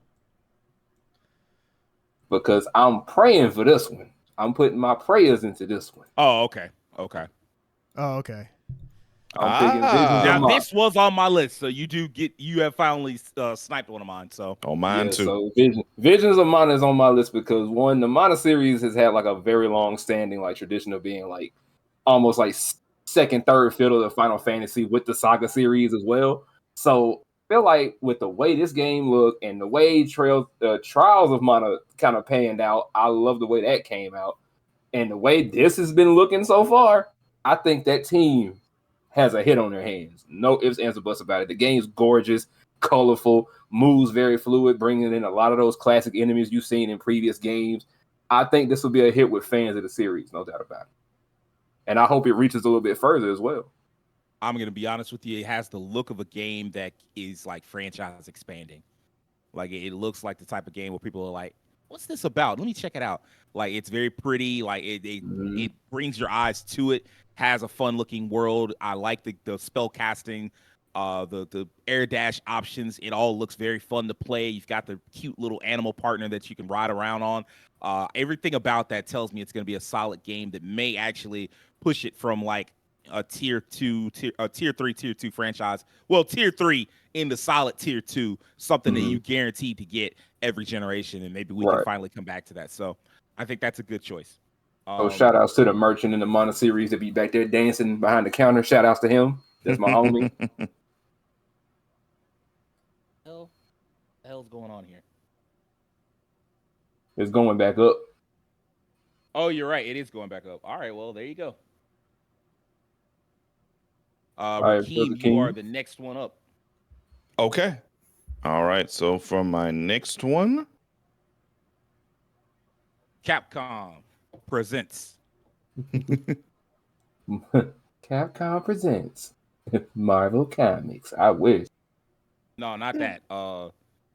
Because I'm praying for this one. I'm putting my prayers into this one. Oh, okay. Oh, okay. I'm picking Visions. Now this was on my list, so you have finally sniped one of mine. So mine too. So Visions of Mana is on my list because one, the Mana series has had like a very long standing like tradition of being like almost like second, third fiddle to Final Fantasy with the Saga series as well. So I feel like with the way this game looked and the way Trials of Mana kind of panned out, I love the way that came out. And the way this has been looking so far, I think that team has a hit on their hands. No ifs, ands, or buts about it. The game's gorgeous, colorful, moves very fluid, bringing in a lot of those classic enemies you've seen in previous games. I think this will be a hit with fans of the series, no doubt about it. And I hope it reaches a little bit further as well. I'm going to be honest with you. It has the look of a game that is like franchise expanding. Like it looks like the type of game where people are like, what's this about? Let me check it out. Like it's very pretty. Like it brings your eyes to it. Has a fun looking world. I like the spell casting, the air dash options. It all looks very fun to play. You've got the cute little animal partner that you can ride around on. Everything about that tells me it's going to be a solid game that may actually push it from like a tier 3, tier 2 franchise. Well, tier 3 in the solid tier 2, something that you guaranteed to get every generation, and maybe we can finally come back to that. So I think that's a good choice. So shout outs to the merchant in the Mana series that be back there dancing behind the counter. Shout outs to him. That's my homie. hell's going on here? It's going back up. Oh, you're right. It is going back up. All right. Well, there you go. right, Rakeem, you are the next one up. Okay. All right. So for my next one, Capcom presents. Capcom presents Marvel Comics. I wish. No, not that.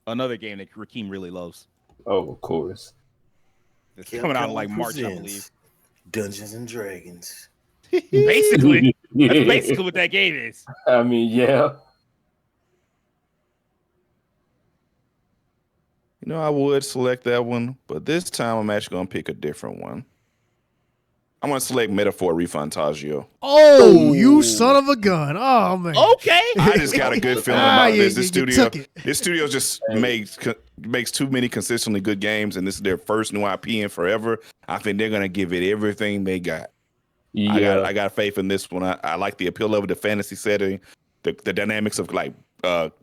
Another game that Rakeem really loves. Oh, of course. It's coming out in like March, I believe. Dungeons and Dragons. Basically, that's basically what that game is. I mean, yeah. you know, I would select that one, but this time I'm actually going to pick a different one. I'm going to select Metaphor Refantasio. Oh, you son of a gun. Oh, man. Okay. I just got a good feeling about this. This studio, took it. this studio just makes too many consistently good games, and this is their first new IP in forever. I think they're going to give it everything they got. Yeah. I got faith in this one. I like the appeal of the fantasy setting, the dynamics of like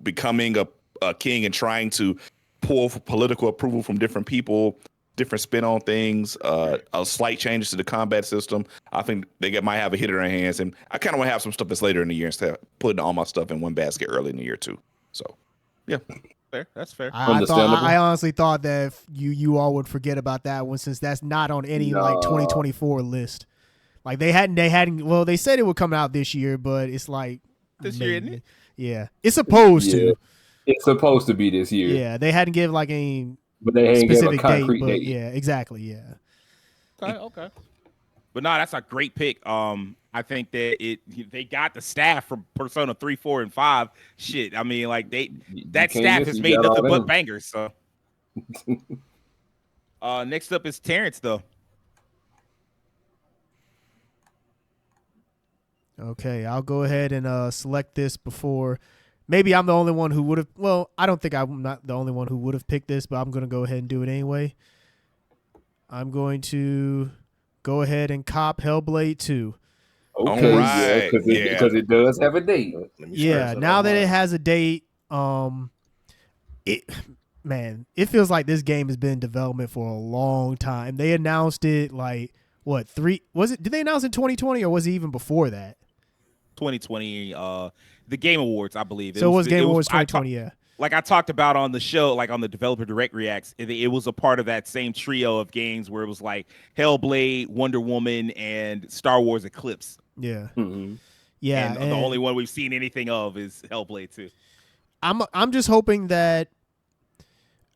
becoming a king and trying to pull for political approval from different people, different spin on things, slight changes to the combat system. I think they might have a hit in their hands, and I kind of want to have some stuff that's later in the year instead of putting all my stuff in one basket early in the year too. So, yeah. Fair. That's fair. I honestly thought that you all would forget about that one since that's not on any like 2024 list. Like they hadn't. Well, they said it would come out this year, but it's like This year, isn't it? Yeah, it's supposed to. It's supposed to be this year. Yeah, they hadn't give like any But they ain't give a specific concrete date. But date. yeah, exactly. Yeah. Okay. But no, that's a great pick. I think that they got the staff from Persona 3, 4, and 5. Shit, I mean, like that staff has made nothing but bangers. So, next up is Terrence, though. Okay, I'll go ahead and select this before. Maybe I'm the only one who would have. Well, I don't think I'm not the only one who would have picked this, but I'm going to go ahead and do it anyway. I'm going to go ahead and cop Hellblade 2. Okay, right. because it does have a date. Yeah, now that it has a date, it feels like this game has been in development for a long time. They announced it like what, 3 was it? Did they announce in 2020 or was it even before that? 2020, the Game Awards, I believe. So it was Game Awards 2020, yeah. Like I talked about on the show, like on the Developer Direct Reacts, it was a part of that same trio of games where it was like Hellblade, Wonder Woman, and Star Wars Eclipse. Yeah. Mm-hmm. Yeah. And the only one we've seen anything of is Hellblade 2. I'm just hoping that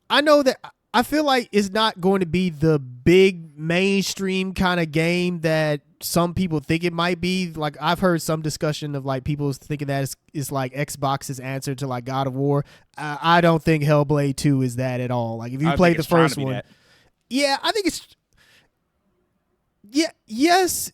I feel like it's not going to be the big mainstream kind of game that some people think it might be. Like I've heard some discussion of like people thinking that it's like Xbox's answer to like God of War. I don't think Hellblade 2 is that at all. Like if you played the first one, yeah, I think it's yes,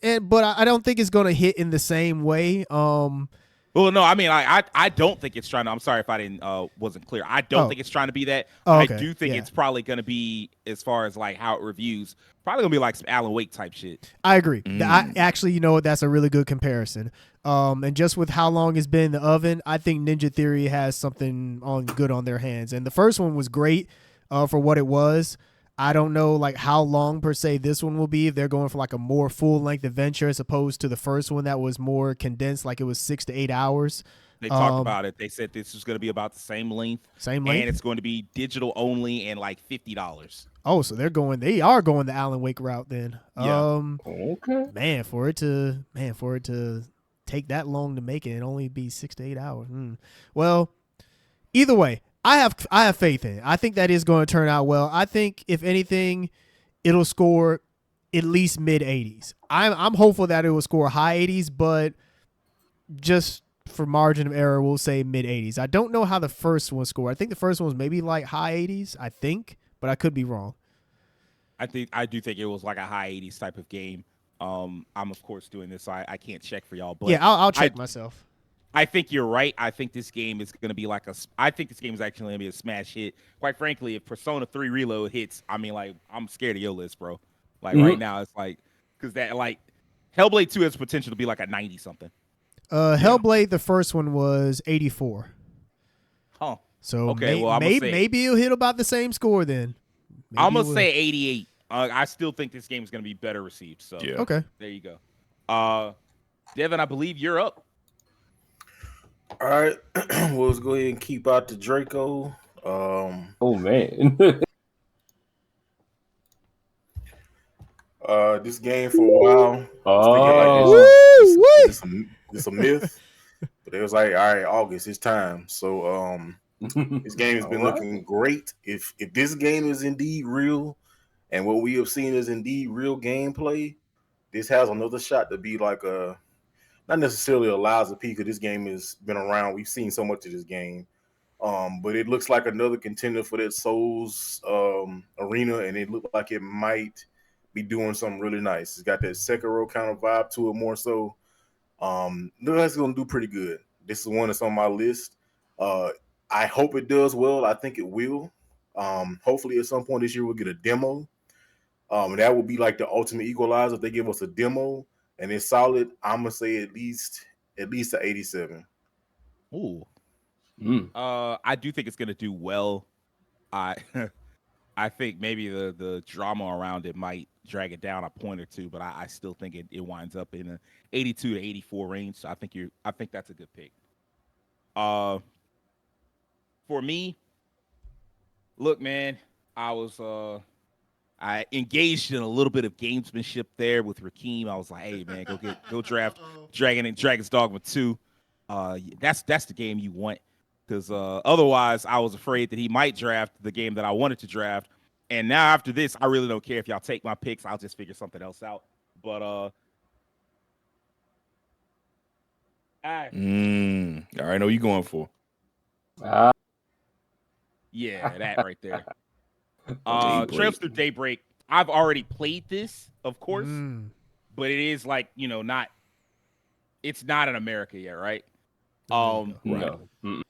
but I don't think it's going to hit in the same way. Well, no, I mean, I don't think it's trying to. I'm sorry if I didn't wasn't clear. I don't think it's trying to be that. Okay. I do think it's probably going to be, as far as like how it reviews, probably going to be like some Alan Wake type shit. I agree. I actually, you know what? That's a really good comparison. And just with how long it's been in the oven, I think Ninja Theory has something good on their hands. And the first one was great for what it was. I don't know like how long per se this one will be, if they're going for like a more full length adventure as opposed to the first one that was more condensed, like it was 6 to 8 hours. They talked about it. They said this was going to be about the same length. And it's going to be digital only and like $50. Oh, so they are going the Alan Wake route then. Yeah. Okay. Man, for it to take that long to make it and only be 6 to 8 hours. Well, either way, I have faith in it. I think that is going to turn out well. I think if anything, it'll score at least mid 80s. I'm hopeful that it will score high 80s, but just for margin of error, we'll say mid 80s. I don't know how the first one scored. I think the first one was maybe like high 80s, I think, but I could be wrong. I do think it was like a high 80s type of game. I'm of course doing this, so I can't check for y'all, but yeah, I'll check myself. I think you're right. I think this game is going to be I think this game is actually going to be a smash hit. Quite frankly, if Persona 3 Reload hits, I mean, like, I'm scared of your list, bro. Like, right now, it's like, because that, like, Hellblade 2 has potential to be like a 90 something. Hellblade, the first one was 84. Huh. So Okay, well, I'm gonna say, maybe he'll hit about the same score then. Maybe I'm gonna he will. say 88. I still think this game is gonna be better received. So Yeah. Okay. there you go. Devin, I believe you're up. All right, well, let's go ahead and keep out the Draco. Oh man. This game for a while, I was thinking Oh. like it's a myth, but it was like, all right, August, it's time. So this game has been All right. looking great. If this game is indeed real, and what we have seen is indeed real gameplay, this has another shot to be like a not necessarily a Lies of P, because this game has been around. We've seen so much of this game. But it looks like another contender for that Souls arena, and it looked like it might be doing something really nice. It's got that Sekiro kind of vibe to it more so. Looks like it's gonna do pretty good. This is one that's on my list. I hope it does well. I think it will. Hopefully at some point this year we'll get a demo. That would be like the ultimate equalizer if they give us a demo and it's solid. I'm gonna say at least an 87. Ooh. Mm. I do think it's gonna do well. I I think maybe the drama around it might drag it down a point or two, but I still think it winds up in a 82 to 84 range. So I think that's a good pick. For me, look, man, I engaged in a little bit of gamesmanship there with Rakeem. I was like, hey man, go draft Dragon's Dogma 2. That's the game you want. Because otherwise, I was afraid that he might draft the game that I wanted to draft. And now after this, I really don't care if y'all take my picks. I'll just figure something else out. But I already know what you're going for. Yeah, that right there. Daybreak. Trails Through Daybreak. I've already played this, of course, Mm. but it is like, it's not in America yet, right? Right. Mm-mm.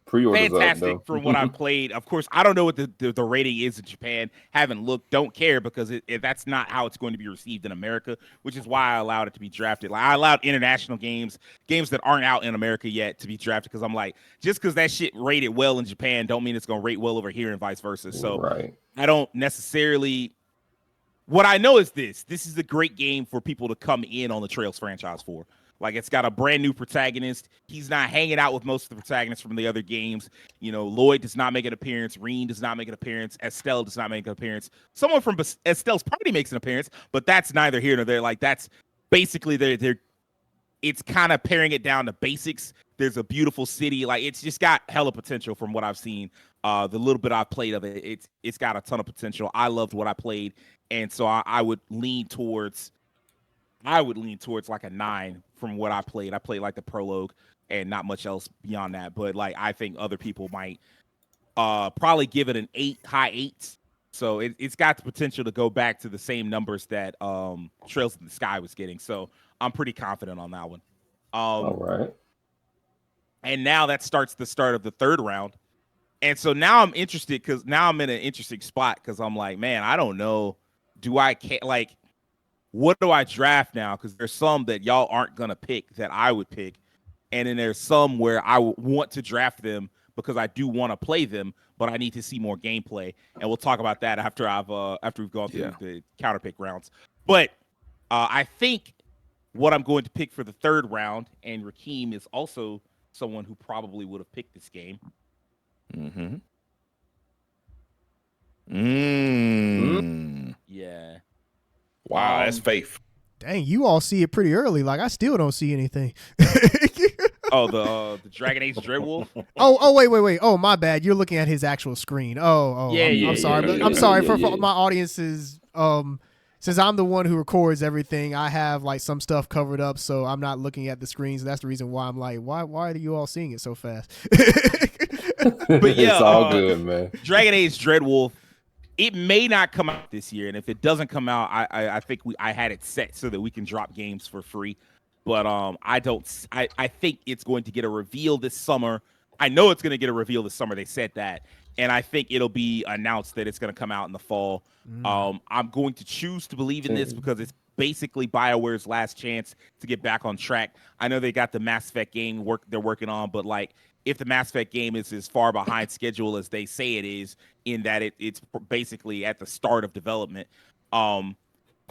Pre-orders Fantastic up, from what I've played. Of course, I don't know what the rating is in Japan. Haven't looked. Don't care because that's not how it's going to be received in America, which is why I allowed it to be drafted. Like I allowed international games that aren't out in America yet to be drafted because I'm like, just because that shit rated well in Japan don't mean it's going to rate well over here and vice versa. So right. I don't necessarily. What I know is this is a great game for people to come in on the Trails franchise for. Like, it's got a brand new protagonist. He's not hanging out with most of the protagonists from the other games. Lloyd does not make an appearance. Reen does not make an appearance. Estelle does not make an appearance. Someone from Estelle's party makes an appearance, but that's neither here nor there. Like, that's basically it's kind of paring it down to basics. There's a beautiful city. Like, it's just got hella potential from what I've seen. The little bit I've played of it, it's got a ton of potential. I loved what I played, and so I would lean towards like a 9 from what I played. I played like the prologue and not much else beyond that. But like I think other people might probably give it an 8, high 8s. So it's got the potential to go back to the same numbers that Trails in the Sky was getting. So I'm pretty confident on that one. All right. And now that starts the start of the third round. And so now I'm interested because now I'm in an interesting spot because I'm like, man, I don't know. What do I draft now? Because there's some that y'all aren't going to pick that I would pick. And then there's some where I want to draft them because I do want to play them, but I need to see more gameplay. And we'll talk about that after we've gone through the counter pick rounds. But I think what I'm going to pick for the third round, and Rakeem is also someone who probably would have picked this game. Yeah. Wow, that's faith. Dang, you all see it pretty early. Like I still don't see anything. Oh, the Dragon Age Dreadwolf. Wait. Oh, my bad. You're looking at his actual screen. I'm sorry. I'm sorry for my audience's. Since I'm the one who records everything, I have like some stuff covered up, so I'm not looking at the screens. That's the reason why I'm like, why are you all seeing it so fast? But yeah, it's all good, man. Dragon Age Dreadwolf. It may not come out this year, and if it doesn't come out, I think I had it set so that we can drop games for free. But I think it's going to get a reveal this summer. I know it's going to get a reveal this summer. They said that, and I think it'll be announced that it's going to come out in the fall. I'm going to choose to believe in this because it's basically BioWare's last chance to get back on track. I know they got the Mass Effect game they're working on, but like if the Mass Effect game is as far behind schedule as they say it is, in that it's basically at the start of development.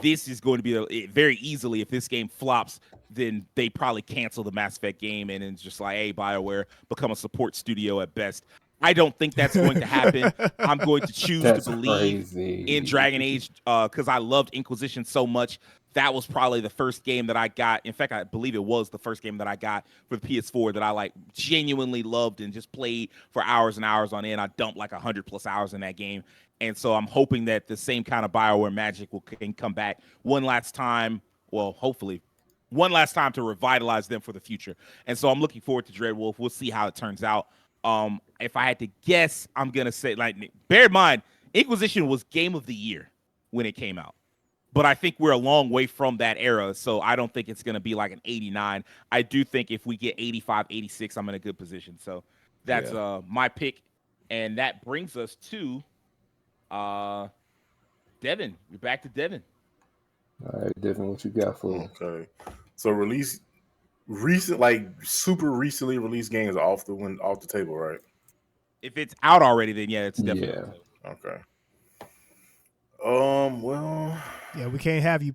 This is going to be very easily, if this game flops, then they probably cancel the Mass Effect game and it's just like, hey, BioWare, become a support studio at best. I don't think that's going to happen. I'm going to choose to believe in Dragon Age because I loved Inquisition so much. That was probably the first game that I got. In fact, I believe it was the first game that I got for the PS4 that I like genuinely loved and just played for hours and hours on end. I dumped like 100+ hours in that game. And so I'm hoping that the same kind of BioWare magic can come back one last time. Well, hopefully one last time to revitalize them for the future. And so I'm looking forward to Dreadwolf. We'll see how it turns out. If I had to guess, I'm going to say, like, bear in mind, Inquisition was game of the year when it came out. But I think we're a long way from that era, so I don't think it's going to be like an 89. I do think if we get 85, 86, I'm in a good position. So that's my pick. And that brings us to Devin. We're back to Devin. All right, Devin, what you got for me? Okay. So super recently released games are off the table, right? If it's out already, then yeah, it's definitely off the table. Okay. Well, yeah, we can't have you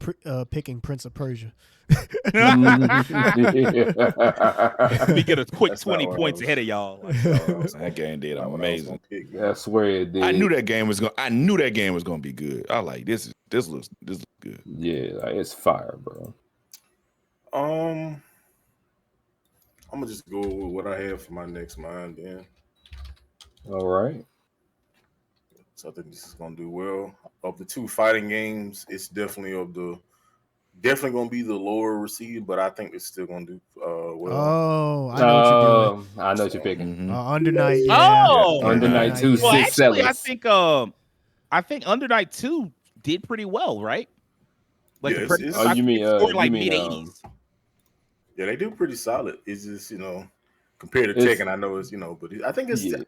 picking Prince of Persia. Let me get a quick 20 points ahead of y'all. That game did amazing. I swear it did. I knew that game was gonna be good. I like this. This looks good. Yeah, like, it's fire, bro. I'm gonna just go with what I have for my next mind then. All right. So I think this is gonna do well. Of the two fighting games, it's definitely gonna be the lower received, but I think it's still gonna do well. Oh, I know what you're doing. I know what you're picking. Under Night. Yeah. Oh, Under Night 2, well, 6 actually, sellers. I think Under Night 2 did pretty well, right? Like Yeah, you mean mid-80s. Yeah, they do pretty solid. It's just compared to Tekken, I know it's but I think it's. Yeah.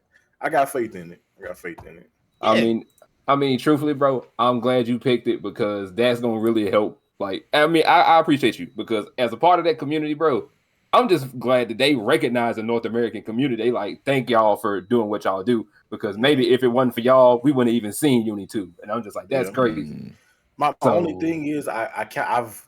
I got faith in it. Yeah. I mean, truthfully, bro, I'm glad you picked it because that's gonna really help. Like, I appreciate you because as a part of that community, bro, I'm just glad that they recognize the North American community. They like thank y'all for doing what y'all do because maybe if it wasn't for y'all, we wouldn't have even seen Uni 2. And I'm just like, that's crazy. My only thing is I've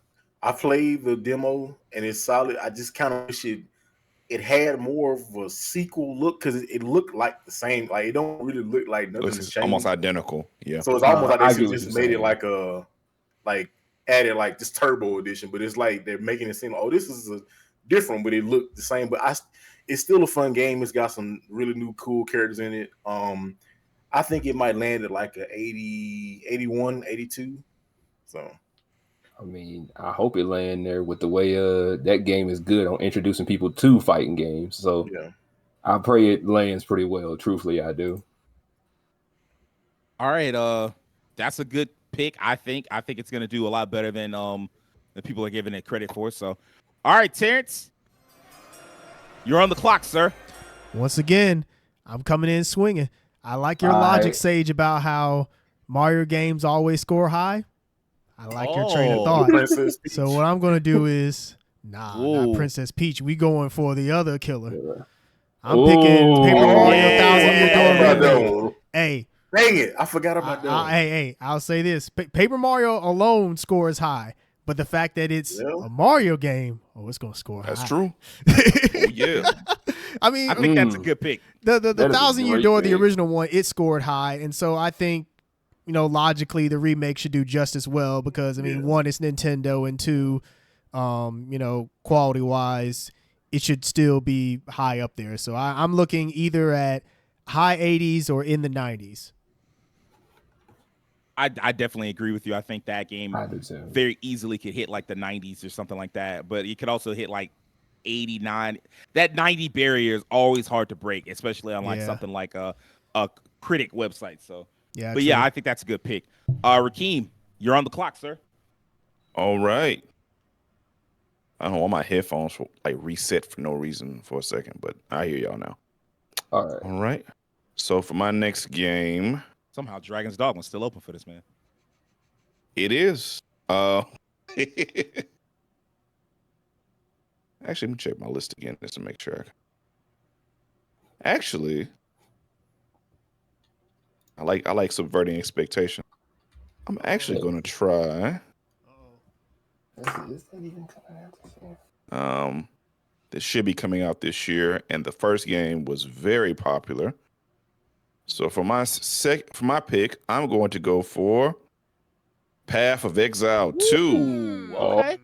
played the demo and it's solid. I just kind of wish it had more of a sequel look because it looked like the same. Like it don't really look like nothing. It's almost identical. Yeah. So it's almost like they just made it like added like this turbo edition, but it's like they're making it seem like, oh, this is different, but it looked the same. But it's still a fun game. It's got some really new cool characters in it. I think it might land at like a 80, 81, 82. So I mean, I hope it land there with the way that game is good on introducing people to fighting games. So yeah, I pray it lands pretty well. Truthfully, I do. All right, that's a good pick. I think it's gonna do a lot better than the people are giving it credit for. So, all right, Terrence, you're on the clock, sir. Once again, I'm coming in swinging. I like your logic, Sage, about how Mario games always score high. I like your train of thought. So what I'm going to do is, not Princess Peach. We going for the other killer. I'm picking Paper Mario 1000 Year Door. Hey. Dang it. I forgot about that. Hey, I'll say this. Paper Mario alone scores high. But the fact that it's a Mario game, it's going to score high. That's true. Oh, yeah. I mean, I think that's a good pick. The 1000 Year Door, the original one, it scored high. And so I think, logically the remake should do just as well because, one, it's Nintendo, and two, quality-wise, it should still be high up there. So I'm looking either at high 80s or in the 90s. I definitely agree with you. I think that game very easily could hit like the 90s or something like that, but it could also hit like 89. That 90 barrier is always hard to break, especially on something like a critic website. So, yeah, but I think that's a good pick. Rakeem, you're on the clock, sir. All right. I don't want my headphones reset for no reason for a second, but I hear y'all now. All right. So for my next game, somehow Dragon's Dogma's still open for this, man. It is. Actually, let me check my list again just to make sure. Actually, I like subverting expectation. I'm actually going to try. Is that even coming out this year? This should be coming out this year, and the first game was very popular. So for my pick, I'm going to go for Path of Exile 2. Okay.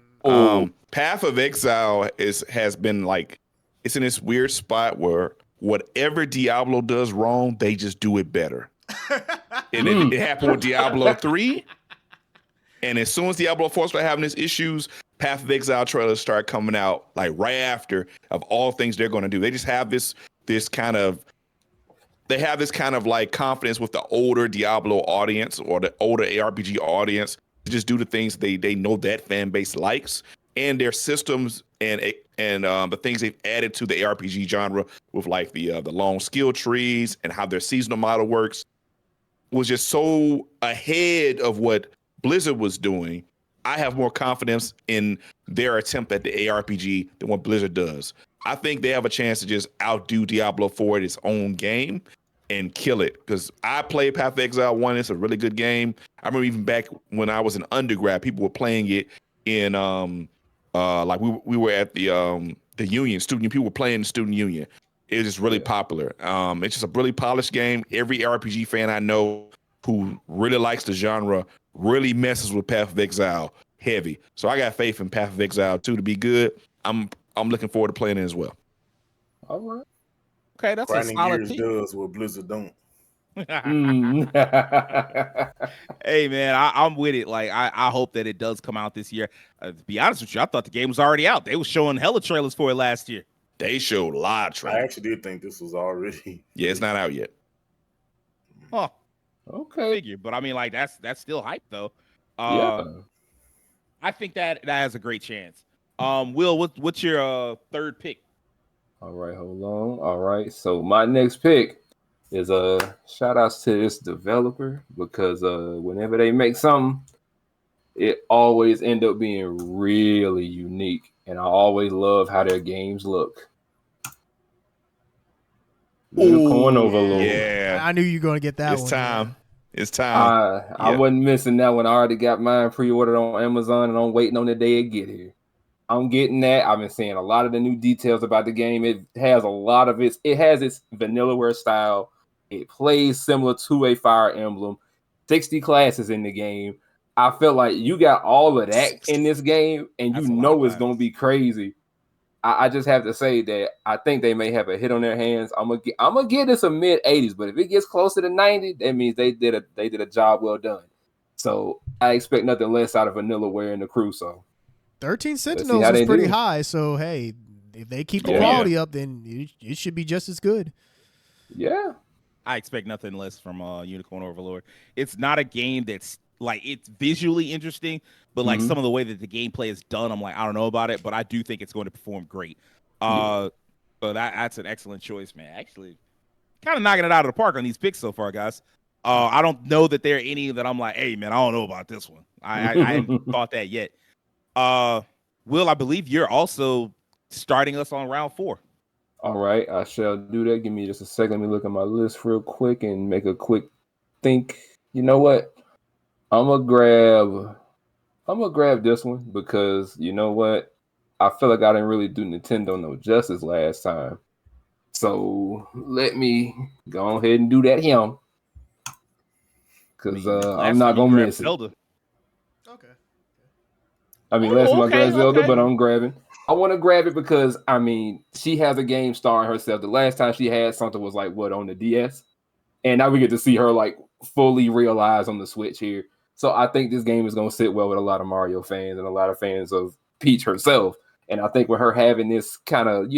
Path of Exile has been like, it's in this weird spot where whatever Diablo does wrong, they just do it better. And it happened with Diablo 3. And as soon as Diablo 4 started having these issues, Path of Exile trailers start coming out like right after of all things they're going to do. They just have this kind of like confidence with the older Diablo audience or the older ARPG audience to just do the things they know that fan base likes, and their systems and the things they've added to the ARPG genre with like the long skill trees and how their seasonal model works was just so ahead of what Blizzard was doing. I have more confidence in their attempt at the ARPG than what Blizzard does. I think they have a chance to just outdo Diablo 4 at its own game and kill it. Because I played Path of Exile 1. It's a really good game. I remember even back when I was an undergrad, people were playing it in like we were at the union, student. People were playing the student union. It was just really popular. It's just a really polished game. Every RPG fan I know who really likes the genre really messes with Path of Exile heavy. So I got faith in Path of Exile 2 to be good. I'm looking forward to playing it as well. All right. Okay, that's Grinding a solid Gears pick. does what Blizzard don't. Hey man, I'm with it. Like I hope that it does come out this year. To be honest with you, I thought the game was already out. They were showing hella trailers for it last year. They showed a lot of I trailers. actually did think this was already. Yeah, it's not out yet. Huh. Okay. Figure, but I mean, like that's still hype though. Yeah. I think that has a great chance. Will, what's your third pick? All right, hold on. All right, so my next pick is shout outs to this developer because whenever they make something, it always end up being really unique, and I always love how their games look. Unicorn Overlord. Yeah, I knew you were going to get that it's one. time. It's time. I wasn't missing that one. I already got mine pre-ordered on Amazon, and I'm waiting on the day it get here. I'm getting that. I've been seeing a lot of the new details about the game. It has a lot of it has its Vanillaware style. It plays similar to a Fire Emblem. 60 classes in the game. I feel like you got all of that in this game, and That's you a lot know of it's going to be crazy. I just have to say that I think they may have a hit on their hands. I'm gonna give this a mid 80s, but if it gets closer to 90, that means they did a job well done. So I expect nothing less out of Vanillaware and the crew. So 13 Sentinels is pretty high, so hey, if they keep the quality up, then it should be just as good. Yeah. I expect nothing less from Unicorn Overlord. It's not a game that's like, it's visually interesting, but like some of the way that the gameplay is done, I'm like, I don't know about it, but I do think it's going to perform great. So that's an excellent choice, man. Actually, kind of knocking it out of the park on these picks so far, guys. I don't know that there are any that I'm like, hey, man, I don't know about this one. I hadn't thought that yet. Will, I believe you're also starting us on round 4. All right, I shall do that. Give me just a second. Let me look at my list real quick and make a quick think. You know what? I'm gonna grab this one because you know what? I feel like I didn't really do Nintendo no justice last time. So let me go ahead and do that here. Because I'm not gonna miss Zelda. it. Okay. I mean, last time I grabbed Zelda, but I'm grabbing. I want to grab it because I mean, she has a game starring herself. The last time she had something was like what on the DS, and now we get to see her like fully realized on the Switch here. So I think this game is going to sit well with a lot of Mario fans and a lot of fans of Peach herself. And I think with her having this kind of,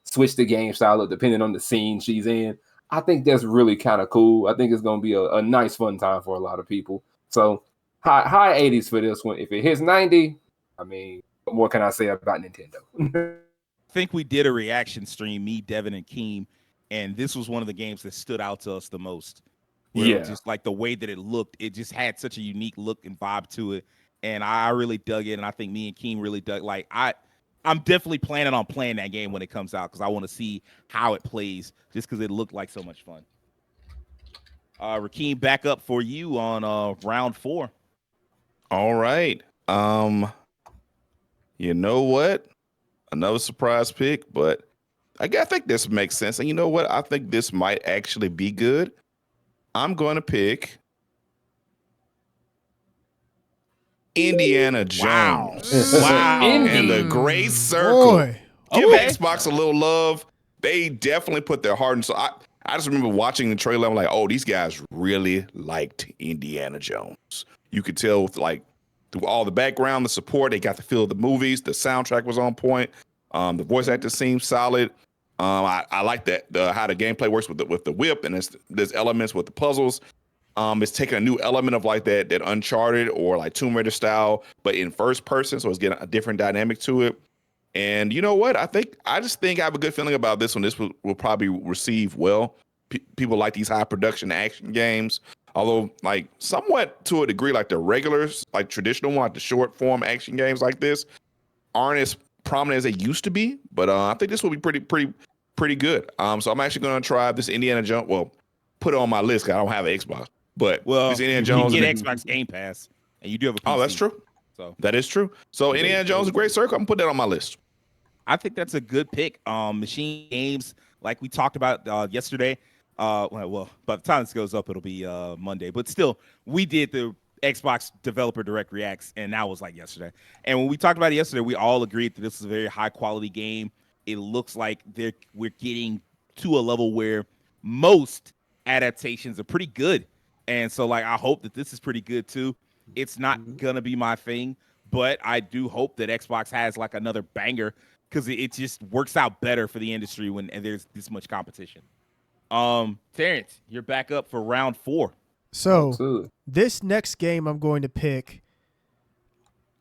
switch the game style up depending on the scene she's in, I think that's really kind of cool. I think it's going to be a nice, fun time for a lot of people. So high 80s for this one. If it hits 90, I mean, what more can I say about Nintendo? I think we did a reaction stream, me, Devin, and Keem, and this was one of the games that stood out to us the most. Yeah, just like the way that it looked, it just had such a unique look and vibe to it, and I really dug it. And I think me and Keem really dug. Like I I'm definitely planning on playing that game when it comes out because I want to see how it plays just because it looked like so much fun. Rakeem, back up for you on round 4. All right. You know what? Another surprise pick, but I think this makes sense. And you know what? I think this might actually be good. I'm going to pick Indiana Jones. Wow. And the Great Circle. Boy. Give Okay. Xbox a little love. They definitely put their heart and soul. I just remember watching the trailer. I'm like, oh, these guys really liked Indiana Jones. You could tell, like, through all the background, the support, they got the feel of the movies. The soundtrack was on point. The voice actors seemed solid. I like that how the gameplay works with the whip, and there's elements with the puzzles. It's taking a new element of like that Uncharted or like Tomb Raider style, but in first person, so it's getting a different dynamic to it. And you know what? I just think I have a good feeling about this one. This will probably receive well. People like these high production action games, although like somewhat to a degree, like the regulars, like traditional one, like the short form action games like this, aren't as prominent as they used to be. But I think this will be pretty good. So I'm actually going to try this Indiana Jones. Well, put it on my list because I don't have an Xbox. But this Indiana Jones, you get Xbox Game Pass, and you do have a PC. Oh, that's true. So that is true. So Indiana Jones, a Great Circle. I'm gonna put that on my list. I think that's a good pick. Machine Games, like we talked about yesterday. Well, by the time this goes up, it'll be Monday. But still, we did the Xbox Developer Direct Reacts, and that was like yesterday. And when we talked about it yesterday, we all agreed that this is a very high quality game. It looks like we're getting to a level where most adaptations are pretty good. And so, like, I hope that this is pretty good too. It's not gonna be my thing, but I do hope that Xbox has like another banger because it just works out better for the industry when there's this much competition. Terrence, you're back up for round 4. So this next game I'm going to pick,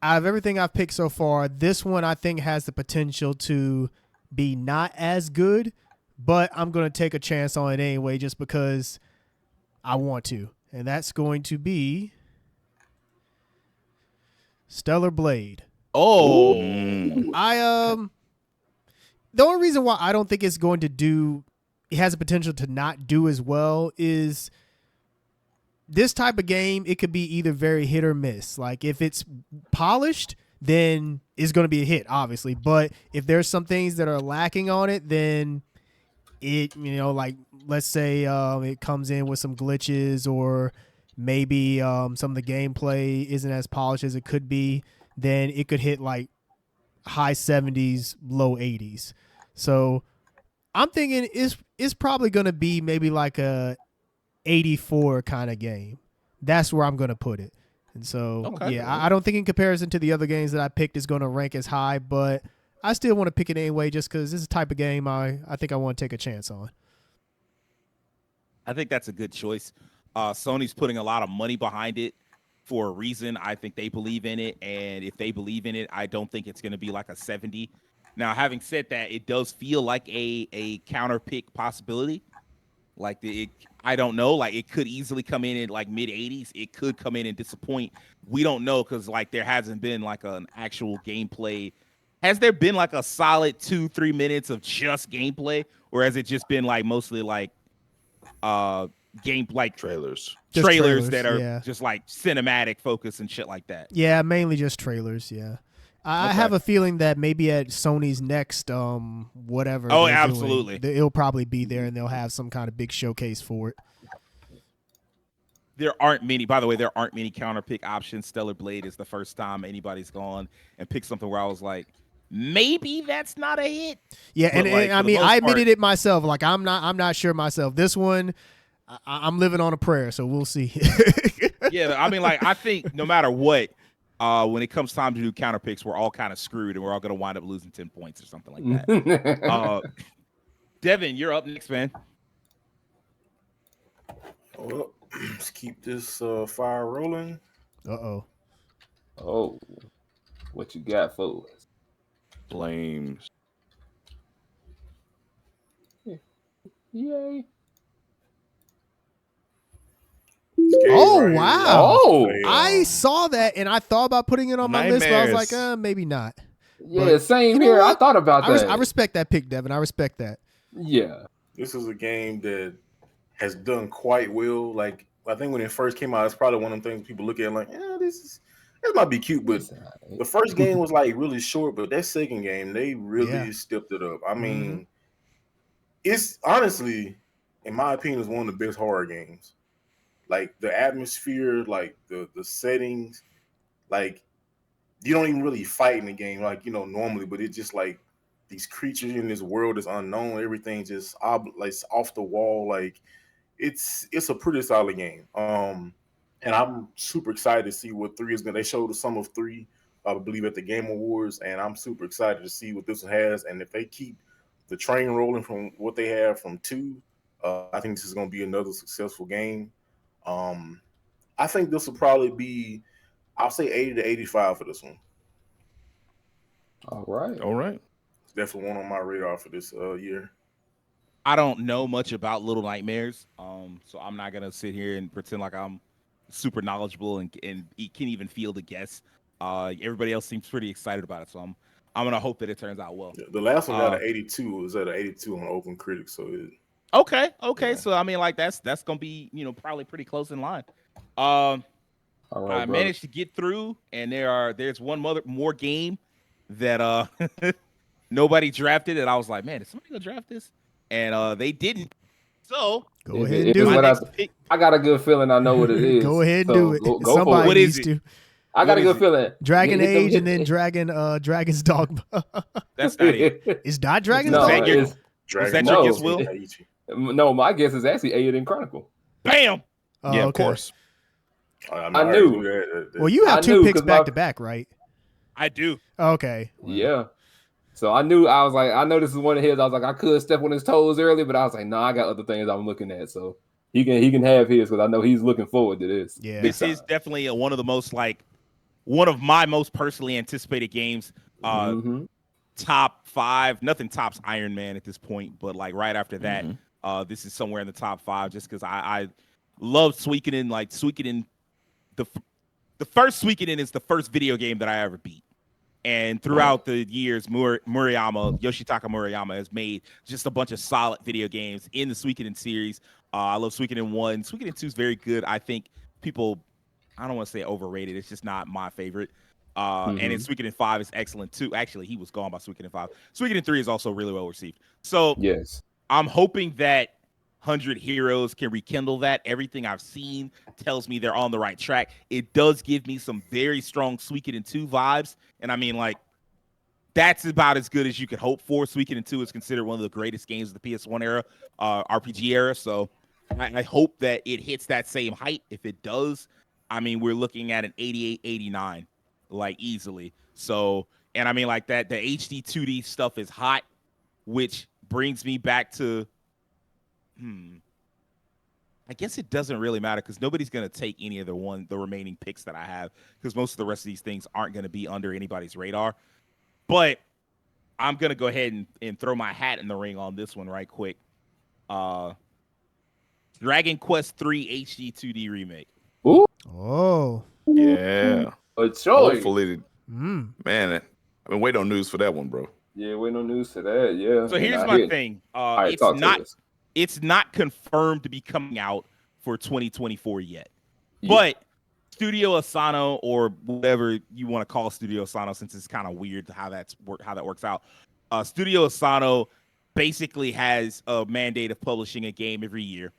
out of everything I've picked so far, this one I think has the potential to be not as good, but I'm going to take a chance on it anyway just because I want to. And that's going to be Stellar Blade. Oh, the only reason why I don't think it's going to it has a potential to not do as well is this type of game. It could be either very hit or miss. Like if it's polished, then it's going to be a hit, obviously. But if there's some things that are lacking on it, then it, like let's say it comes in with some glitches or maybe some of the gameplay isn't as polished as it could be, then it could hit like high 70s, low 80s. So I'm thinking it's probably going to be maybe like a 84 kind of game. That's where I'm going to put it. And so, I don't think in comparison to the other games that I picked is going to rank as high, but I still want to pick it anyway just because this is the type of game I think I want to take a chance on. I think that's a good choice. Sony's putting a lot of money behind it for a reason. I think they believe in it, and if they believe in it, I don't think it's going to be like a 70. Now, having said that, it does feel like a counter pick possibility. Like I don't know. Like it could easily come in at like mid 80s. It could come in and disappoint. We don't know because like there hasn't been like an actual gameplay. Has there been like a solid 2-3 minutes of just gameplay, or has it just been like mostly like game like Trailers that are just like cinematic focus and shit like that? Yeah, mainly just trailers. Yeah. I have a feeling that maybe at Sony's next whatever. Oh, absolutely. It'll probably be there and they'll have some kind of big showcase for it. There aren't many counter pick options. Stellar Blade is the first time anybody's gone and picked something where I was like, maybe that's not a hit. Yeah, but and I mean, I admitted it myself. Like I'm not sure myself. This one, I'm living on a prayer, so we'll see. Yeah, I mean, like I think no matter what, when it comes time to do counter picks, we're all kind of screwed, and we're all going to wind up losing 10 points or something like that. Devin, you're up next, man. Well, let's keep this fire rolling. Uh-oh. Oh, what you got for us? Flames. Yay. Oh, Right wow. Oh, I saw that and I thought about putting it on my list, but I was Nightmares. like, maybe not. Yeah, But same you know here. I what? thought about that. I respect that pick, Devin. I respect that. Yeah. This is a game that has done quite well. Like I think when it first came out, it's probably one of the things people look at like, yeah, this might be cute. But the first game was like really short, but that second game, they really stepped it up. I mean, it's honestly, in my opinion, is one of the best horror games. Like the atmosphere, like the settings, like you don't even really fight in the game, like normally, but it's just like these creatures in this world is unknown. Everything just like off the wall. Like it's a pretty solid game. And I'm super excited to see what 3 is going to. They showed some of 3, I believe, at the Game Awards, and I'm super excited to see what this one has. And if they keep the train rolling from what they have from 2, I think this is going to be another successful game. I think this will probably be, I'll say 80 to 85 for this one. All right. It's definitely one on my radar for this year. I don't know much about Little Nightmares, so I'm not gonna sit here and pretend like I'm super knowledgeable and can even field a guess. Everybody else seems pretty excited about it, so I'm gonna hope that it turns out well. Yeah, the last one got an 82. It was at an 82 on Open Critics, so okay. Yeah. So I mean, like that's gonna be probably pretty close in line. All right, I managed to get through, and there's one more game that nobody drafted, and I was like, man, is somebody gonna draft this? And they didn't. So go ahead and do it. I got a good feeling I know what it is. Go ahead and do it. Go Somebody for it. What is it? To. I got a good feeling. Dragon Age and then Dragon's Dogma. That's not it. Is not Dragon's No, Dogma? Is that your guess, Will? No, my guess is actually Eiyuden Chronicle. Bam! Yeah, of course. I knew. Well, you have 2 picks back to back, right? I do. Okay. Yeah. So I knew, I was like, I know this is one of his. I was like, I could step on his toes early, but I was like, no, I got other things I'm looking at. So he can have his because I know he's looking forward to this. Yeah. This is definitely one of my most personally anticipated games. Top 5. Nothing tops Iron Man at this point, but like right after that, this is somewhere in the top 5 just because I love Suikoden. Like Suikoden, the first Suikoden is the first video game that I ever beat. And throughout the years, Yoshitaka Murayama has made just a bunch of solid video games in the Suikoden series. I love Suikoden 1. Suikoden 2 is very good. I think people, I don't want to say overrated. It's just not my favorite. And then Suikoden 5 is excellent too. Actually, he was gone by Suikoden 5. Suikoden 3 is also really well received. So yes, I'm hoping that 100 Heroes can rekindle that. Everything I've seen tells me they're on the right track. It does give me some very strong Suikoden 2 vibes. And I mean, like, that's about as good as you could hope for. Suikoden 2 is considered one of the greatest games of the PS1 era, RPG era. So I hope that it hits that same height. If it does, I mean, we're looking at an 88, 89, like easily. So, and I mean, like that, the HD 2D stuff is hot, which brings me back to, I guess it doesn't really matter because nobody's going to take any of the remaining picks that I have because most of the rest of these things aren't going to be under anybody's radar. But I'm going to go ahead and throw my hat in the ring on this one right quick. Dragon Quest III HD 2D remake. Ooh. Oh. Yeah. Hopefully. Mm. Man, I've been waiting on news for that one, bro. Yeah, waiting on news for that. Yeah. So here's my thing. Right, it's not confirmed to be coming out for 2024 yet. Yeah. But Studio Asano, or whatever you want to call Studio Asano, since it's kind of weird how that works out. Studio Asano basically has a mandate of publishing a game every year.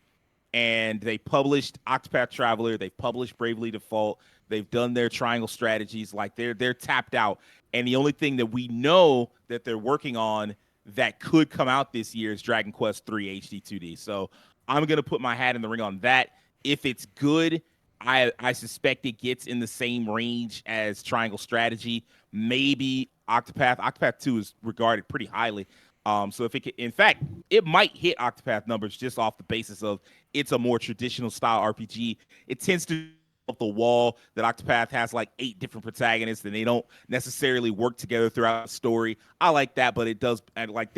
And they published Octopath Traveler. They published Bravely Default. They've done their triangle strategies. Like they're tapped out. And the only thing that we know that they're working on that could come out this year is Dragon Quest III HD 2D. So I'm going to put my hat in the ring on that. If it's good, I suspect it gets in the same range as Triangle Strategy. Maybe Octopath. Octopath 2 is regarded pretty highly. So if it can, in fact, it might hit Octopath numbers just off the basis of it's a more traditional style RPG. It tends to up the wall that Octopath has like 8 different protagonists and they don't necessarily work together throughout the story. I like that, but it does like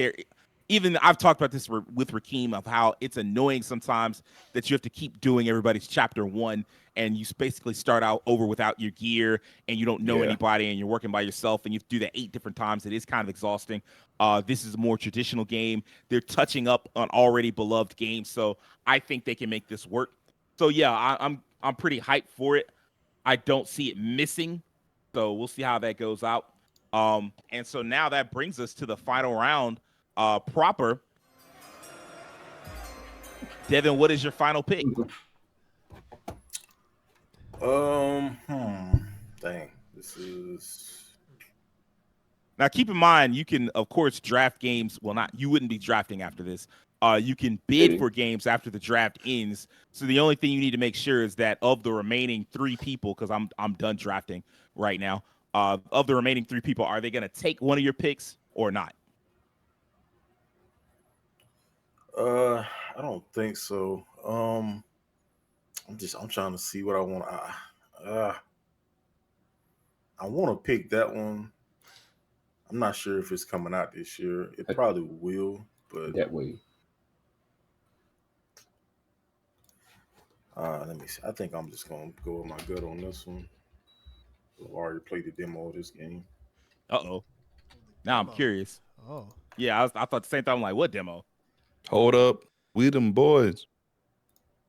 even I've talked about this with Rakeem of how it's annoying sometimes that you have to keep doing everybody's chapter 1 and you basically start out over without your gear and you don't know anybody and you're working by yourself and you do that 8 different times. It is kind of exhausting. This is a more traditional game. They're touching up on already beloved games, so I think they can make this work. So yeah, I'm pretty hyped for it. I don't see it missing, so we'll see how that goes out. And so now that brings us to the final round. Proper. Devin, what is your final pick? Dang, this is. Now, keep in mind, you can, of course, draft games. Well, you wouldn't be drafting after this. You can bid for games after the draft ends. So the only thing you need to make sure is that of the remaining 3 people, because I'm done drafting right now. Of the remaining 3 people, are they going to take one of your picks or not? I don't think so. I'm trying to see what I want. I want to pick that one. I'm not sure if it's coming out this year. It probably will, but that way. Let me see. I think I'm just gonna go with my gut on this one. I've already played the demo of this game. Uh-oh. Now I'm curious. Oh. Yeah, I thought the same thing. I'm like, what demo? Hold up. We them boys.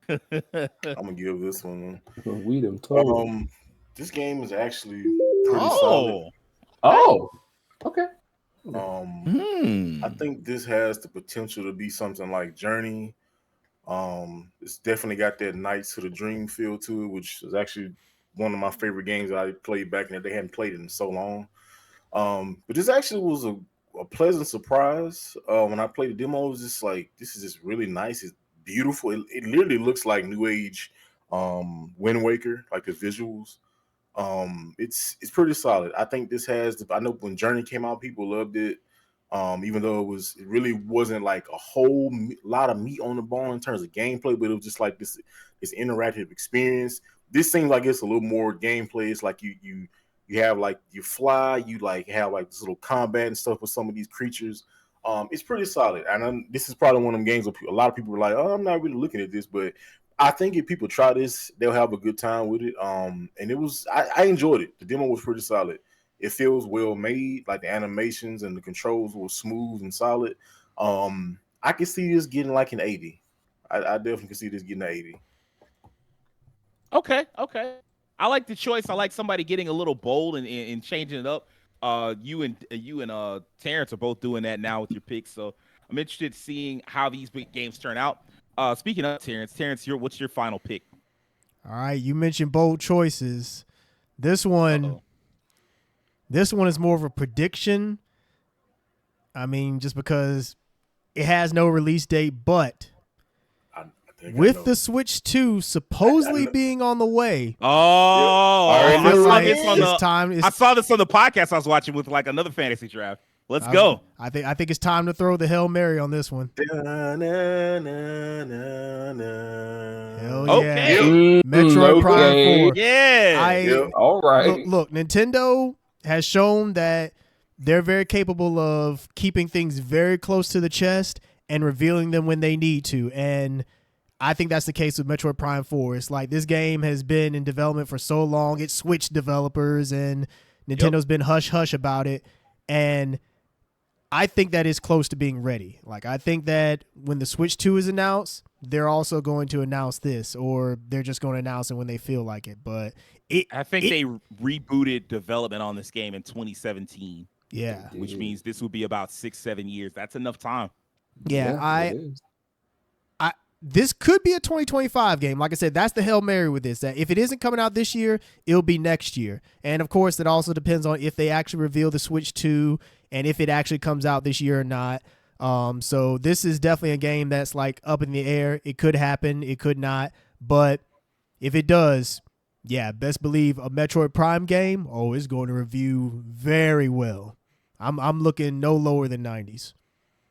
I'm gonna give this one. We them This game is actually pretty solid. Oh, okay. I think this has the potential to be something like Journey. It's definitely got that Knights of the Dream feel to it, which is actually one of my favorite games that I played back in the day. Hadn't played it in so long. But this actually was a pleasant surprise. When I played the demo, it was just like, this is just really nice. It's beautiful. It literally looks like New Age Wind Waker, like the visuals. It's pretty solid. I think this has I know when Journey came out, people loved it. Even though it really wasn't like a whole lot of meat on the bone in terms of gameplay, but it was just like this interactive experience. This seems like it's a little more gameplay. It's like you have like you fly, you like have like this little combat and stuff with some of these creatures. It's pretty solid. And this is probably one of them games where a lot of people are like, oh, I'm not really looking at this, but I think if people try this, they'll have a good time with it. And it was, I enjoyed it. The demo was pretty solid. It feels well made, like the animations and the controls were smooth and solid. I can see this getting like an 80. I definitely can see this getting an 80. Okay. I like the choice. I like somebody getting a little bold and changing it up. You and Terrence are both doing that now with your picks, so I'm interested in seeing how these big games turn out. Speaking of Terrence, what's your final pick? All right, you mentioned bold choices. This one is more of a prediction. I mean, just because it has no release date, but with the Switch 2 supposedly being on the way. I saw this on the podcast I was watching with like another fantasy draft. Let's go. I think it's time to throw the Hail Mary on this one. Hell okay. Yeah. Metroid Prime 4. Yeah. All right. Look, Nintendo has shown that they're very capable of keeping things very close to the chest and revealing them when they need to. And I think that's the case with Metroid Prime 4. It's like this game has been in development for so long. It's Switch developers and Nintendo's been hush-hush about it. And I think that is close to being ready. Like, I think that when the Switch 2 is announced, they're also going to announce this, or they're just going to announce it when they feel like it. But I think they rebooted development on this game in 2017. Yeah. Which means this will be about 6-7 years. That's enough time. Yeah, this could be a 2025 game. Like I said, that's the Hail Mary with this. That if it isn't coming out this year, it'll be next year. And of course, it also depends on if they actually reveal the Switch 2 and if it actually comes out this year or not. So this is definitely a game that's like up in the air. It could happen. It could not. But if it does, yeah, best believe a Metroid Prime game, it's going to review very well. I'm looking no lower than 90s.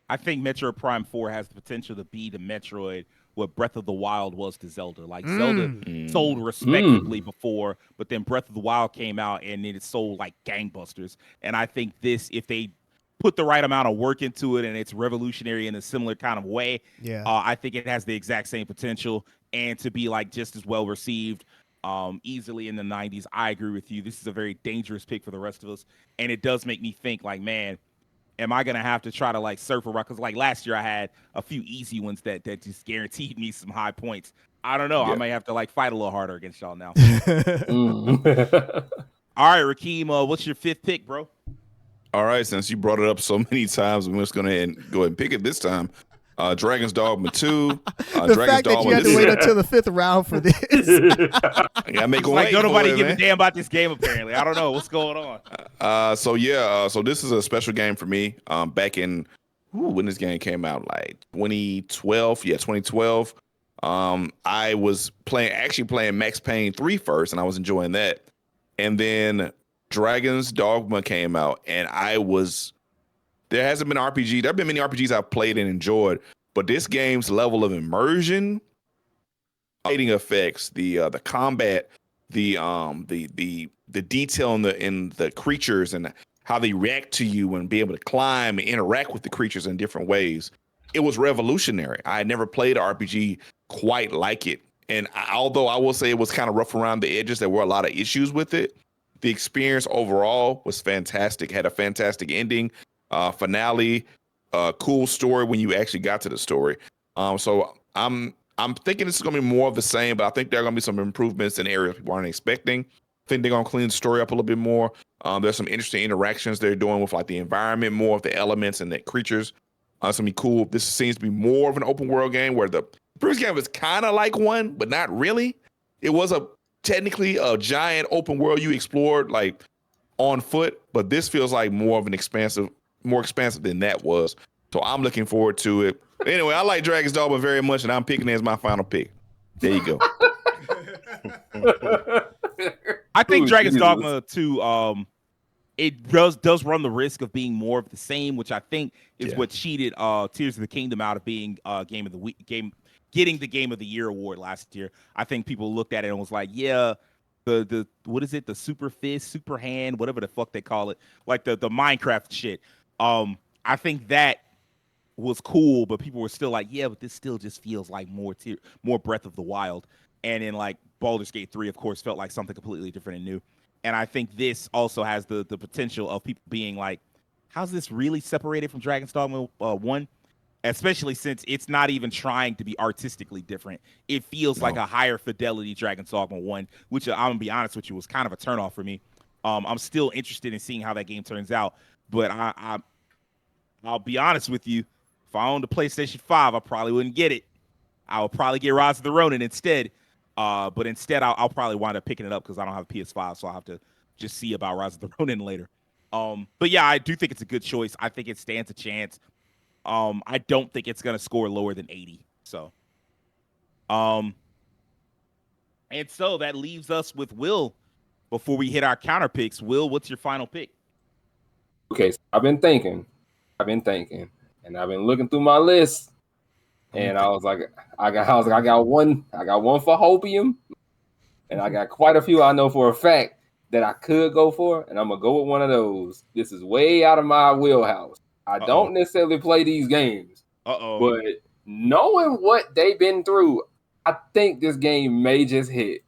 I think Metroid Prime 4 has the potential to be the Metroid what Breath of the Wild was to Zelda. Like Zelda sold respectably before, but then Breath of the Wild came out and then it sold like gangbusters. And I think this, if they put the right amount of work into it and it's revolutionary in a similar kind of way, I think it has the exact same potential and to be like just as well received easily in the 90s. I agree with you. This is a very dangerous pick for the rest of us. And it does make me think like, man, am I going to have to try to like surf around? Because like last year I had a few easy ones that just guaranteed me some high points. I don't know. I may have to like fight a little harder against y'all now. All right, Rakeem, what's your 5th pick, bro? All right, since you brought it up so many times, I'm just going to go ahead and pick it this time. Dragon's Dogma 2. The Dragon's fact that you had to wait until the 5th round for this. I gotta make a like nobody give a damn about this game, apparently. I don't know. What's going on? So this is a special game for me. Back in, when this game came out, like 2012. Yeah, 2012. I was playing Max Payne 3 first, and I was enjoying that. And then Dragon's Dogma came out, and there hasn't been an RPG. There have been many RPGs I've played and enjoyed, but this game's level of immersion, fighting effects, the combat, the detail in the creatures and how they react to you and be able to climb and interact with the creatures in different ways. It was revolutionary. I had never played an RPG quite like it. And although I will say it was kind of rough around the edges, there were a lot of issues with it. The experience overall was fantastic. Had a fantastic ending, finale, cool story when you actually got to the story. So I'm thinking this is going to be more of the same, but I think there are going to be some improvements in areas people aren't expecting. I think they're going to clean the story up a little bit more. There's some interesting interactions they're doing with like the environment, more of the elements and the creatures. It's going to be cool. This seems to be more of an open world game where the previous game was kind of like one, but not really. It was technically a giant open world you explored like on foot, but this feels like more expansive than that was. So I'm looking forward to it. Anyway, I like Dragon's Dogma very much, and I'm picking it as my final pick. There you go. I think Dragon's Dogma 2, it does run the risk of being more of the same, which I think is what cheated Tears of the Kingdom out of being Game of the Week, getting the Game of the Year award last year. I think people looked at it and was like, yeah, the what is it, the Super Fist, Super Hand, whatever the fuck they call it, like the Minecraft shit. I think that was cool, but people were still like, yeah, but this still just feels like more Breath of the Wild. And in like Baldur's Gate 3, of course, felt like something completely different and new. And I think this also has the potential of people being like, how's this really separated from Dragon's Dogma 1? Especially since it's not even trying to be artistically different. It feels like a higher fidelity Dragon's Dogma 1, which I'm going to be honest with you, was kind of a turnoff for me. I'm still interested in seeing how that game turns out. But I'll be honest with you, if I owned a PlayStation 5, I probably wouldn't get it. I would probably get Rise of the Ronin instead. But instead, I'll probably wind up picking it up because I don't have a PS5, so I'll have to just see about Rise of the Ronin later. But yeah, I do think it's a good choice. I think it stands a chance. I don't think it's going to score lower than 80. So, and so that leaves us with Will before we hit our counter picks. Will, what's your final pick? Okay, so I've been thinking, and I've been looking through my list, and I was like, I got one for Hopium, and I got quite a few I know for a fact that I could go for, and I'm gonna go with one of those. This is way out of my wheelhouse. I don't necessarily play these games, but knowing what they've been through, I think this game may just hit.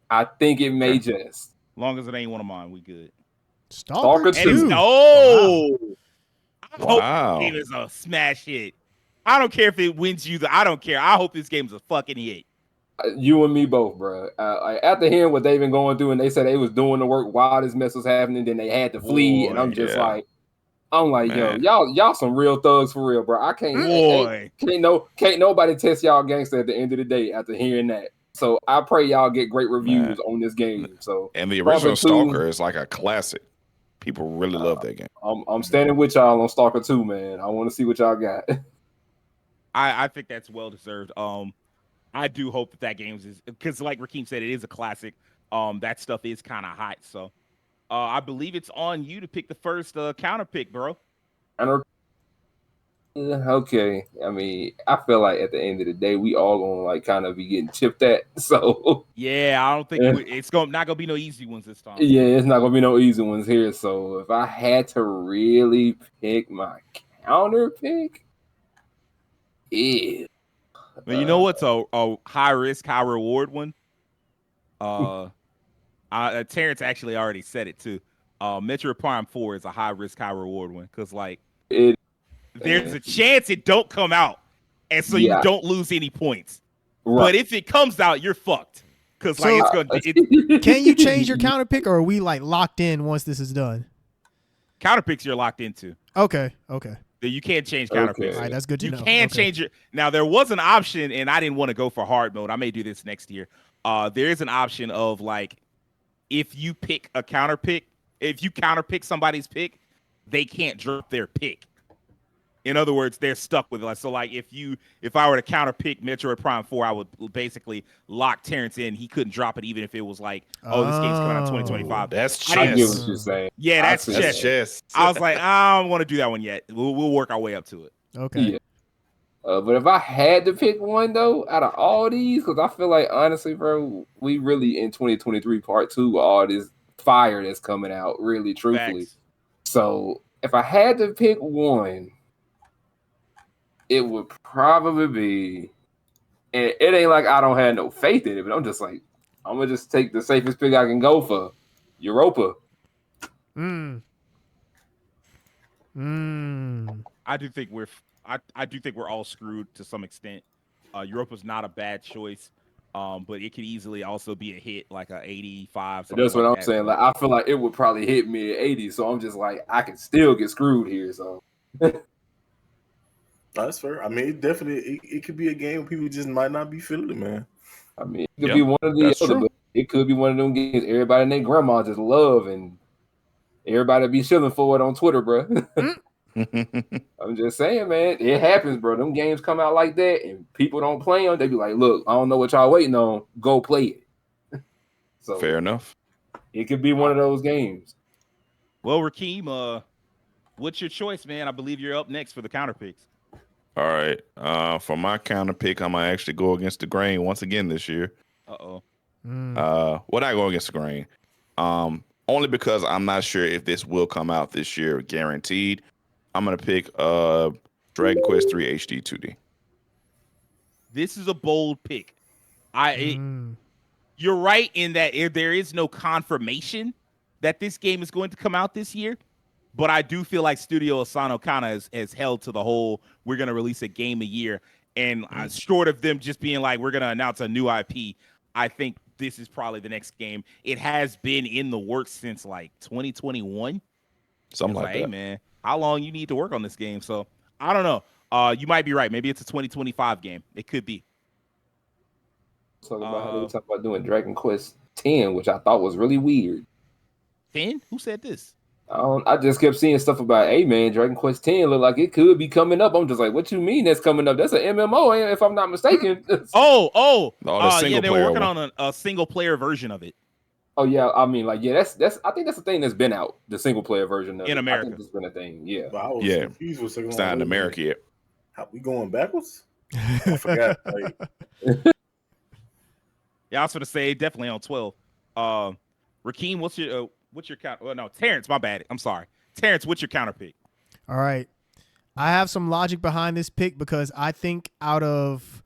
I think it may just. As long as it ain't one of mine, we good. Stalker 2. I hope this game is a smash hit. I don't care if it wins you. I don't care. I hope this game's a fucking hit. You and me both, bro. After hearing what they've been going through, and they said they was doing the work while this mess was happening, then they had to flee, and I'm just like, man. Yo, y'all some real thugs for real, bro. I can't nobody test y'all gangster at the end of the day after hearing that. So I pray y'all get great reviews on this game. So and the original Stalker is like a classic. People really love that game. I'm standing with y'all on Stalker 2, man. I want to see what y'all got. I think that's well deserved. I do hope that game is, because like Rakeem said, it is a classic. That stuff is kind of hot. So I believe it's on you to pick the first counter pick, bro. One Okay. I mean, I feel like at the end of the day, we all gonna like kind of be getting chipped at. So Yeah, I don't think it's not gonna be no easy ones this time. yeah, it's not gonna be no easy ones here. So if I had to really pick my counter pick, but you know what's a high risk, high reward one? Terrence actually already said it too. Metroid Prime 4 is a high risk, high reward one because like there's a chance it don't come out, and so you don't lose any points. Right. But if it comes out, you're fucked because like it's gonna. Can you change your counter pick, or are we like locked in once this is done? Counter picks you're locked into. Okay. You can't change counter picks. All right, that's good to know. You can change it. Now there was an option, and I didn't want to go for hard mode. I may do this next year. There is an option of like, if you pick a counter pick, if you counter pick somebody's pick, they can't drop their pick. In other words, they're stuck with it. Like, so like if I were to counter pick Metroid Prime 4, I would basically lock Terrence in. He couldn't drop it even if it was like, this game's coming out 2025. That's chess. I get what you're saying. Yeah, that's chess. I was like, I don't want to do that one yet. We'll work our way up to it. Okay. Yeah. But if I had to pick one though, out of all these, because I feel like honestly, bro, we really in 2023 part 2, all this fire that's coming out, really, truthfully. Facts. So if I had to pick one, it would probably be, and it ain't like I don't have no faith in it, but I'm just like, I'm gonna just take the safest pick I can go for, Europa. I do think we're all screwed to some extent. Europa's not a bad choice, but it could easily also be a hit, like a 85. That's what I'm saying. Like I feel like it would probably hit me at 80, so I'm just like I can still get screwed here. So that's fair. I mean, it definitely it could be a game where people just might not be feeling it, man. I mean, it could be one of the other, but it could be one of them games everybody and their grandma just love, and everybody be shilling for it on Twitter, bro. I'm just saying, man, it happens, bro. Them games come out like that, and people don't play them. They be like, "Look, I don't know what y'all waiting on. Go play it." So fair enough. It could be one of those games. Well, Rakeem, what's your choice, man? I believe you're up next for the counter picks. All right. For my counter pick, I'm gonna actually go against the grain once again this year. Well, I go against the grain. Only because I'm not sure if this will come out this year, guaranteed. I'm gonna pick Dragon Quest 3 HD 2D. This is a bold pick. You're right in that there is no confirmation that this game is going to come out this year, but I do feel like Studio Asano kind of has held to the whole we're going to release a game a year, and short of them just being like we're going to announce a new IP, I think this is probably the next game. It has been in the works since like 2021. Something like that. Hey, man, how long you need to work on this game? So I don't know. You might be right. Maybe it's a 2025 game. It could be. Talking about how they were talking about doing Dragon Quest 10, which I thought was really weird. 10? Who said this? I just kept seeing stuff about, hey man, Dragon Quest 10 look like it could be coming up. I'm just like, what you mean that's coming up? That's an MMO, if I'm not mistaken. Yeah, they were working on a single player version of it. Oh yeah, I mean, like, yeah, that's I think that's the thing that's been out, the single player version of in it. America. I think it's been a thing, yeah. But I was confused with it's not in America yet. How we going backwards? I forgot. Yeah, I was going to say definitely on 12. Rakeem, what's your count? Oh, no, Terrence, my bad. I'm sorry. Terrence, what's your counter pick? All right. I have some logic behind this pick because I think out of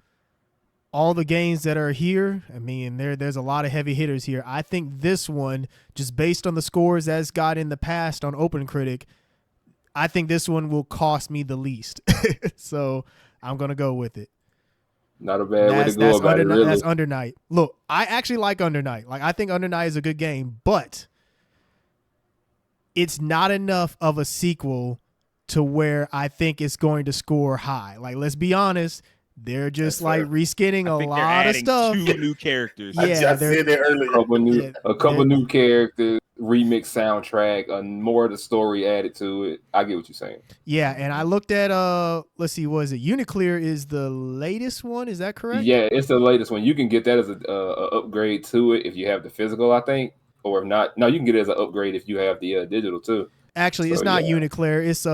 all the games that are here, I mean, there's a lot of heavy hitters here. I think this one, just based on the scores that's got in the past on OpenCritic, I think this one will cost me the least. So I'm going to go with it. Not a bad way to go about it, really. That's Under Night. Look, I actually like Under Night. Like, I think Under Night is a good game, but it's not enough of a sequel to where I think it's going to score high. Like, let's be honest, they're just reskinning a lot of stuff. 2 new characters. Yeah, I said that earlier. A couple new characters, remix soundtrack, more of the story added to it. I get what you're saying. Yeah, and I looked at let's see, was it Uniclear is the latest one? Is that correct? Yeah, it's the latest one. You can get that as a upgrade to it if you have the physical, I think, or if not, no, you can get it as an upgrade if you have the digital too. Actually, it's not Uniclear. It's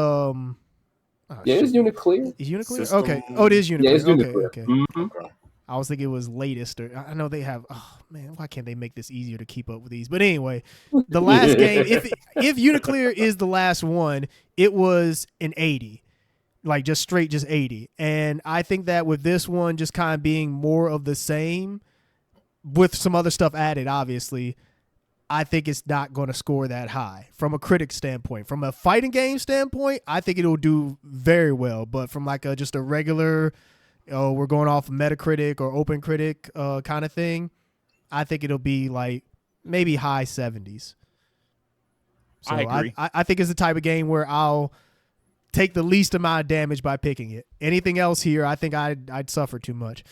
Oh, Yeah, it's shit. Uniclear. Is Uniclear? System- Okay. Oh, it is Uniclear. Yeah, it's okay, Uniclear. okay. Mhm. Okay. I was thinking it was latest. Or I know they have. Oh man, why can't they make this easier to keep up with these? But anyway, the last game, if Uniclear is the last one, it was an 80, like just straight, just 80. And I think that with this one, just kind of being more of the same, with some other stuff added, obviously, I think it's not going to score that high from a critic standpoint. From a fighting game standpoint, I think it'll do very well. But from like just a regular, we're going off Metacritic or OpenCritic kind of thing, I think it'll be like maybe high 70s. So I agree. I think it's the type of game where I'll take the least amount of damage by picking it. Anything else here, I think I'd suffer too much.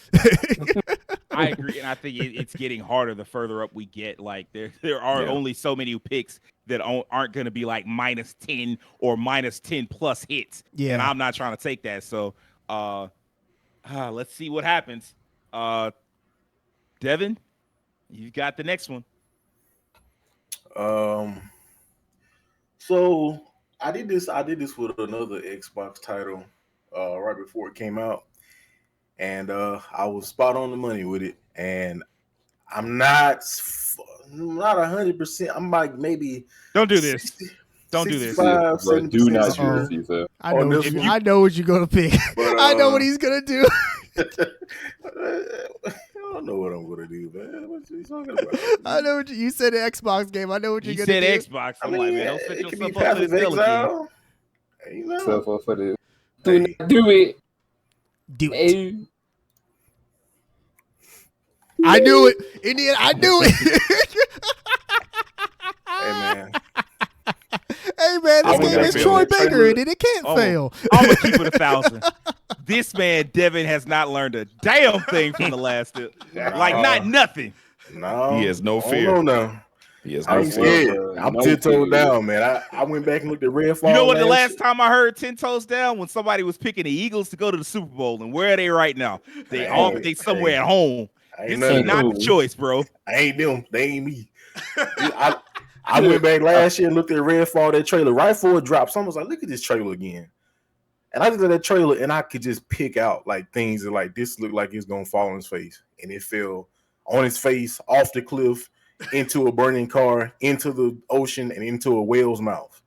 I agree, and I think it's getting harder the further up we get. Like there are only so many picks that aren't going to be like -10 or -10 plus hits. Yeah. And I'm not trying to take that. So let's see what happens. Devin, you got the next one. So I did this with another Xbox title right before it came out, and I was spot on the money with it. And I'm not 100%. I'm like maybe Don't do this. 60, Don't do this. 65, Bro, do not 70% do this, yourself. I know, Oh, I know what you're gonna pick. But, I know what he's gonna do. I don't know what I'm gonna do, man. What you talking about? I know what you said. An Xbox game. I know what you're You gonna said do. Xbox. I I'm mean, like, man, don't set it could be yourself up Path for of this Zelda game. Exile. You know. Yourself up for this. Hey. Do not do it. Do it. Hey. I knew it. In the end, I knew it. Hey, man. Hey man, I this was game gonna is fail Troy that Baker trailer. in it. It can't fail. I'm gonna keep it 1,000. This man, Devin, has not learned a damn thing from the last. Like not nothing. No, He has no I don't fear. know now. He has I no ain't fear. scared. I'm No 10 toes fear. down, man. I went back and looked at Redfall. You know what? The last last time I heard 10 toes down when somebody was picking the Eagles to go to the Super Bowl, and where are they right now? They somewhere at home. I This ain't is none of not them. the choice, bro. I ain't them. They ain't me. I went back last year and looked at Redfall, that trailer right before it dropped. Someone was like, look at this trailer again. And I looked at that trailer and I could just pick out like things that like this looked like it's gonna fall on his face. And it fell on his face, off the cliff, into a burning car, into the ocean, and into a whale's mouth.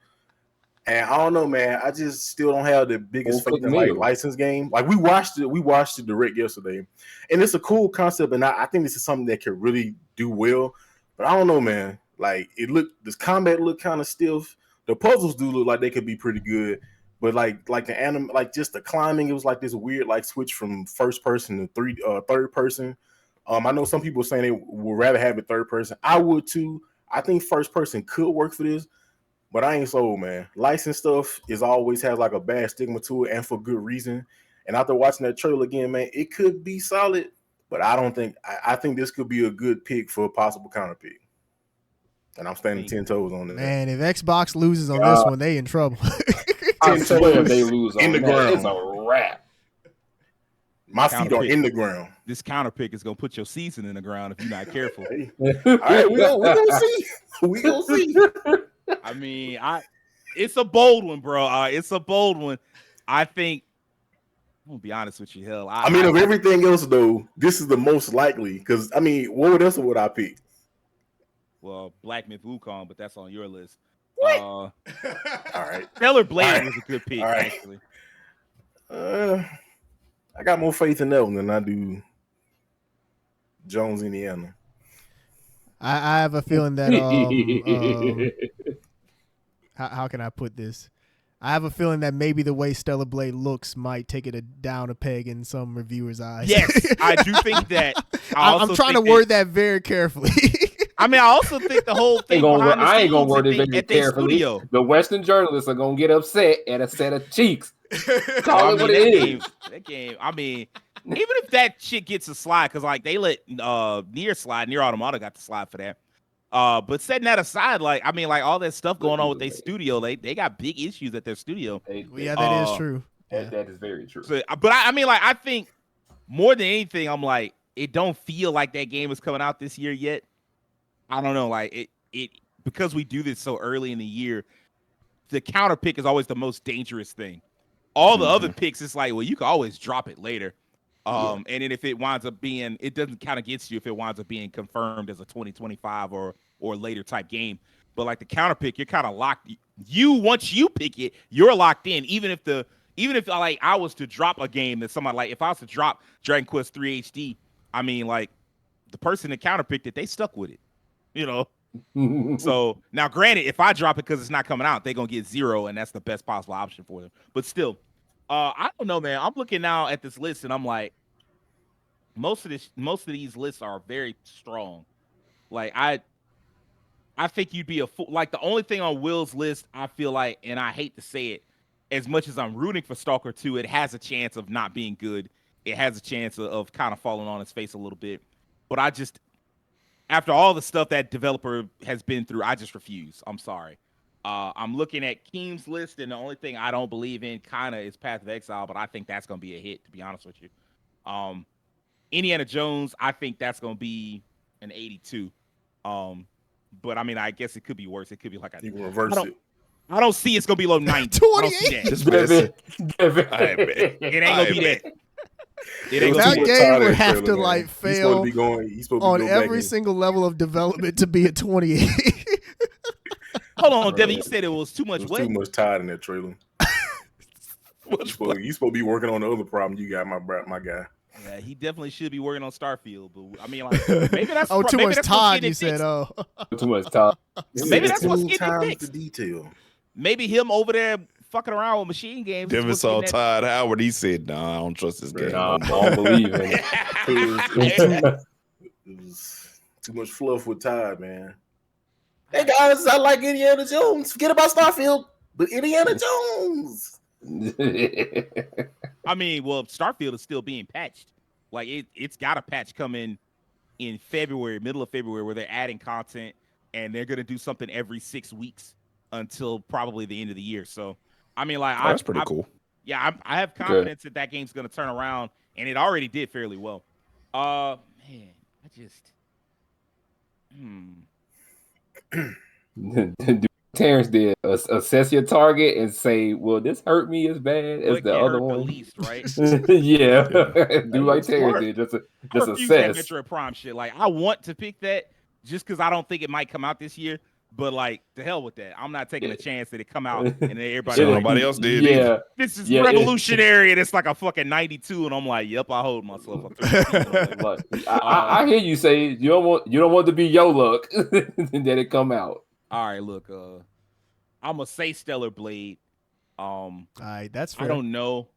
And I don't know, man. I just still don't have the biggest faith in like licensed game. Like we watched it direct yesterday, and it's a cool concept, and I think this is something that could really do well. But I don't know, man. Like this combat looked kind of stiff. The puzzles do look like they could be pretty good, but like the anime, like just the climbing, it was like this weird like switch from first person to third person. I know some people saying they would rather have it third person. I would too. I think first person could work for this. But I ain't sold, man. Licensed stuff always has like a bad stigma to it, and for good reason. And after watching that trailer again, man, it could be solid, but I don't think I think this could be a good pick for a possible counter pick. And I'm standing 10 toes on that. Man, if Xbox loses on this one, they in trouble. I 10 swear toes they lose on in the that. ground. It's a wrap. My feet are in the ground. This counter pick is gonna put your season in the ground if you're not careful. Hey. All right, we gonna see. We gonna see. I mean, it's a bold one, bro. It's a bold one. I think. I'm gonna be honest with you, hell. I mean, of everything else though, this is the most likely. Because I mean, what else would I pick? Well, Black Myth Wukong, but that's on your list. What? All right. Stellar Blade All right. was a good pick, All right. actually. I got more faith in that one than I do Jones, Indiana. I have a feeling that how can I put this? I have a feeling that maybe the way Stellar Blade looks might take it down a peg in some reviewers' eyes. Yes, I do think that. I'm trying to word that very carefully. I mean, I also think the whole thing. I ain't gonna word it very at their carefully. studio. The Western journalists are gonna get upset at a set of cheeks. Call it what it is. That game. I mean, even if that shit gets a slide, because like they let Nier slide, Nier Automata got the slide for that. But setting that aside, like I mean, like all that stuff going on with their studio, they got big issues at their studio. Yeah, that is true. That is very true. So, but I mean, like I think more than anything, I'm like, it don't feel like that game is coming out this year yet. I don't know, like it because we do this so early in the year. The counter pick is always the most dangerous thing All the other picks, it's like, well, you can always drop it later. And then if it winds up being, it doesn't count against you if it winds up being confirmed as a 2025 or later type game. But like the counter pick, you're kind of locked. Once you pick it, you're locked in. Even if like I was to drop a game that somebody like, if I was to drop Dragon Quest 3 HD, I mean, like the person that counter picked it, they stuck with it, you know. So now, granted, if I drop it because it's not coming out, they're gonna get 0, and that's the best possible option for them. But still, I don't know, man. I'm looking now at this list, and I'm like, most of these lists are very strong. Like I think you'd be a fool. Like the only thing on Will's list, I feel like, and I hate to say it, as much as I'm rooting for Stalker 2, it has a chance of not being good. It has a chance of kind of falling on its face a little bit. But I just, after all the stuff that developer has been through, I just refuse. I'm sorry. I'm looking at Keem's list, and the only thing I don't believe in kind of is Path of Exile, but I think that's going to be a hit, to be honest with you. Indiana Jones, I think that's going to be an 82. But I mean, I guess it could be worse. It could be like you can reverse it. I don't see it's gonna be low 90. 28. It ain't gonna be that. It ain't That gonna be game would have to like fail on every in. single level of development to be a 28. Hold on, Devin. You said it was too much. Too much Todd in that trailer. You supposed to be working on the other problem you got, my guy. Yeah, he definitely should be working on Starfield, but I mean, like, maybe that's too maybe much that's Todd. You said, too much Todd. Maybe that's what's getting time fixed. the detail. Maybe him over there fucking around with machine games. Devin saw Todd Howard. He said, "Nah, I don't trust this game. Nah, I don't believe in it." Too much fluff with Todd, man. Hey guys, I like Indiana Jones. Forget about Starfield, but Indiana Jones. I mean, well, Starfield is still being patched. Like it's got a patch coming in February, middle of February, where they're adding content, and they're gonna do something every 6 weeks until probably the end of the year. So, I mean, like, that's pretty cool. Yeah, I have confidence that that game's gonna turn around, and it already did fairly well. Man, I just, Terrence did assess your target and say, "Will this hurt me as bad as the other one?" The least, right? Yeah. Do like Terrence did, just assess. That Metroid Prime shit. Like, I want to pick that just because I don't think it might come out this year. But like, to hell with that. I'm not taking a chance that it come out and then everybody else did. Yeah, either. This is revolutionary, and it's like a fucking 92, and I'm like, yep, I hold myself up. I hear you say you don't want to be your luck and then it come out. All right, look, I'm gonna say Stellar Blade. All right, that's fair. I don't know.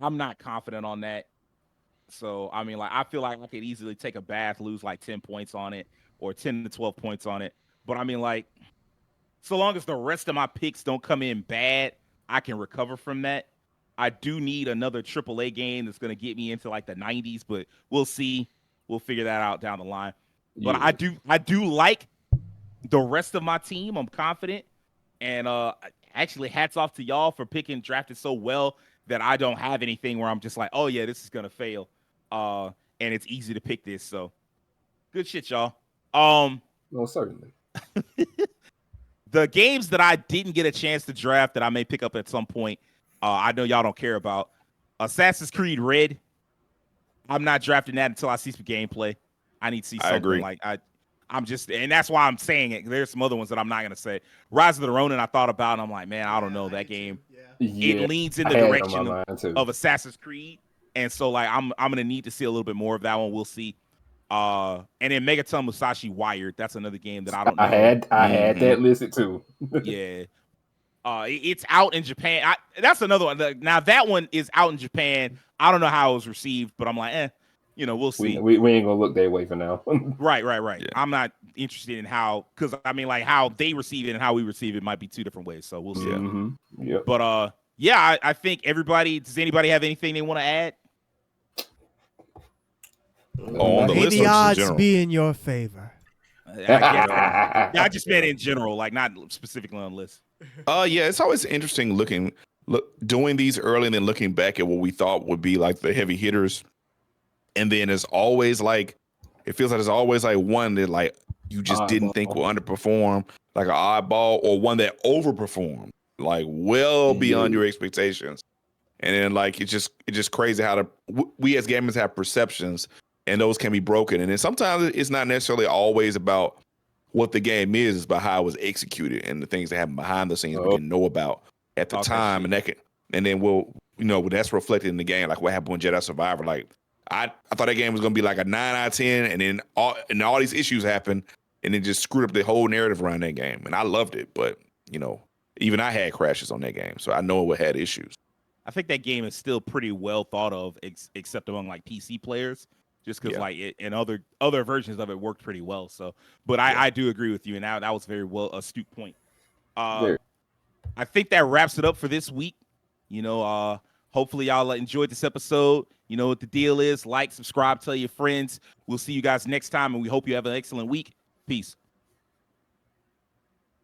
I'm not confident on that. So I mean, like, I feel like I could easily take a bath, lose like 10 points on it, or 10 to 12 points on it. But I mean, like, so long as the rest of my picks don't come in bad, I can recover from that. I do need another AAA game that's gonna get me into like the 90s, but we'll see. We'll figure that out down the line. But I do like the rest of my team. I'm confident, and actually, hats off to y'all for drafted so well that I don't have anything where I'm just like, oh yeah, this is gonna fail, and it's easy to pick this. So good shit, y'all. Well, certainly. The games that I didn't get a chance to draft that I may pick up at some point, I know y'all don't care about. Assassin's Creed Red. I'm not drafting that until I see some gameplay. I need to see something. Agree. Like I'm just, and that's why I'm saying it. There's some other ones that I'm not gonna say. Rise of the Ronin, I thought about, and I'm like, man, I don't know that game. It leans in the direction of Assassin's Creed, and so like I'm gonna need to see a little bit more of that one. We'll see. And then Megaton Musashi Wired. That's another game that I don't know. I had that listed too. Yeah. It's out in Japan. That's another one. Now that one is out in Japan. I don't know how it was received, but I'm like, we'll see. We ain't gonna look that way for now. Right. Yeah. I'm not interested in how, because I mean, like, how they receive it and how we receive it might be two different ways. So we'll see. Mm-hmm. Yeah. But I think everybody. Does anybody have anything they want to add? On the May list, the or just in odds general? be in your favor. I just meant in general, like not specifically on the list. Yeah, it's always interesting doing these early and then looking back at what we thought would be like the heavy hitters, and then it's always like it feels like there's always like one that like you just didn't think will underperform, like an oddball, or one that overperformed. like well beyond your expectations. And then like it's just crazy how we as gamers have perceptions, and those can be broken. And then sometimes it's not necessarily always about what the game is, it's about how it was executed and the things that happen behind the scenes we didn't know about at the time. And then that's reflected in the game, like what happened with Jedi Survivor. Like I thought that game was gonna be like a 9 out of 10, and then all these issues happened, and it just screwed up the whole narrative around that game. And I loved it, but even I had crashes on that game, so I know it had issues. I think that game is still pretty well thought of, except among like PC players, just because like it and other versions of it worked pretty well. So, but I do agree with you, and that was very well astute point. I think that wraps it up for this week. Hopefully y'all enjoyed this episode. You know what the deal is. Like, subscribe, tell your friends. We'll see you guys next time, and we hope you have an excellent week. Peace.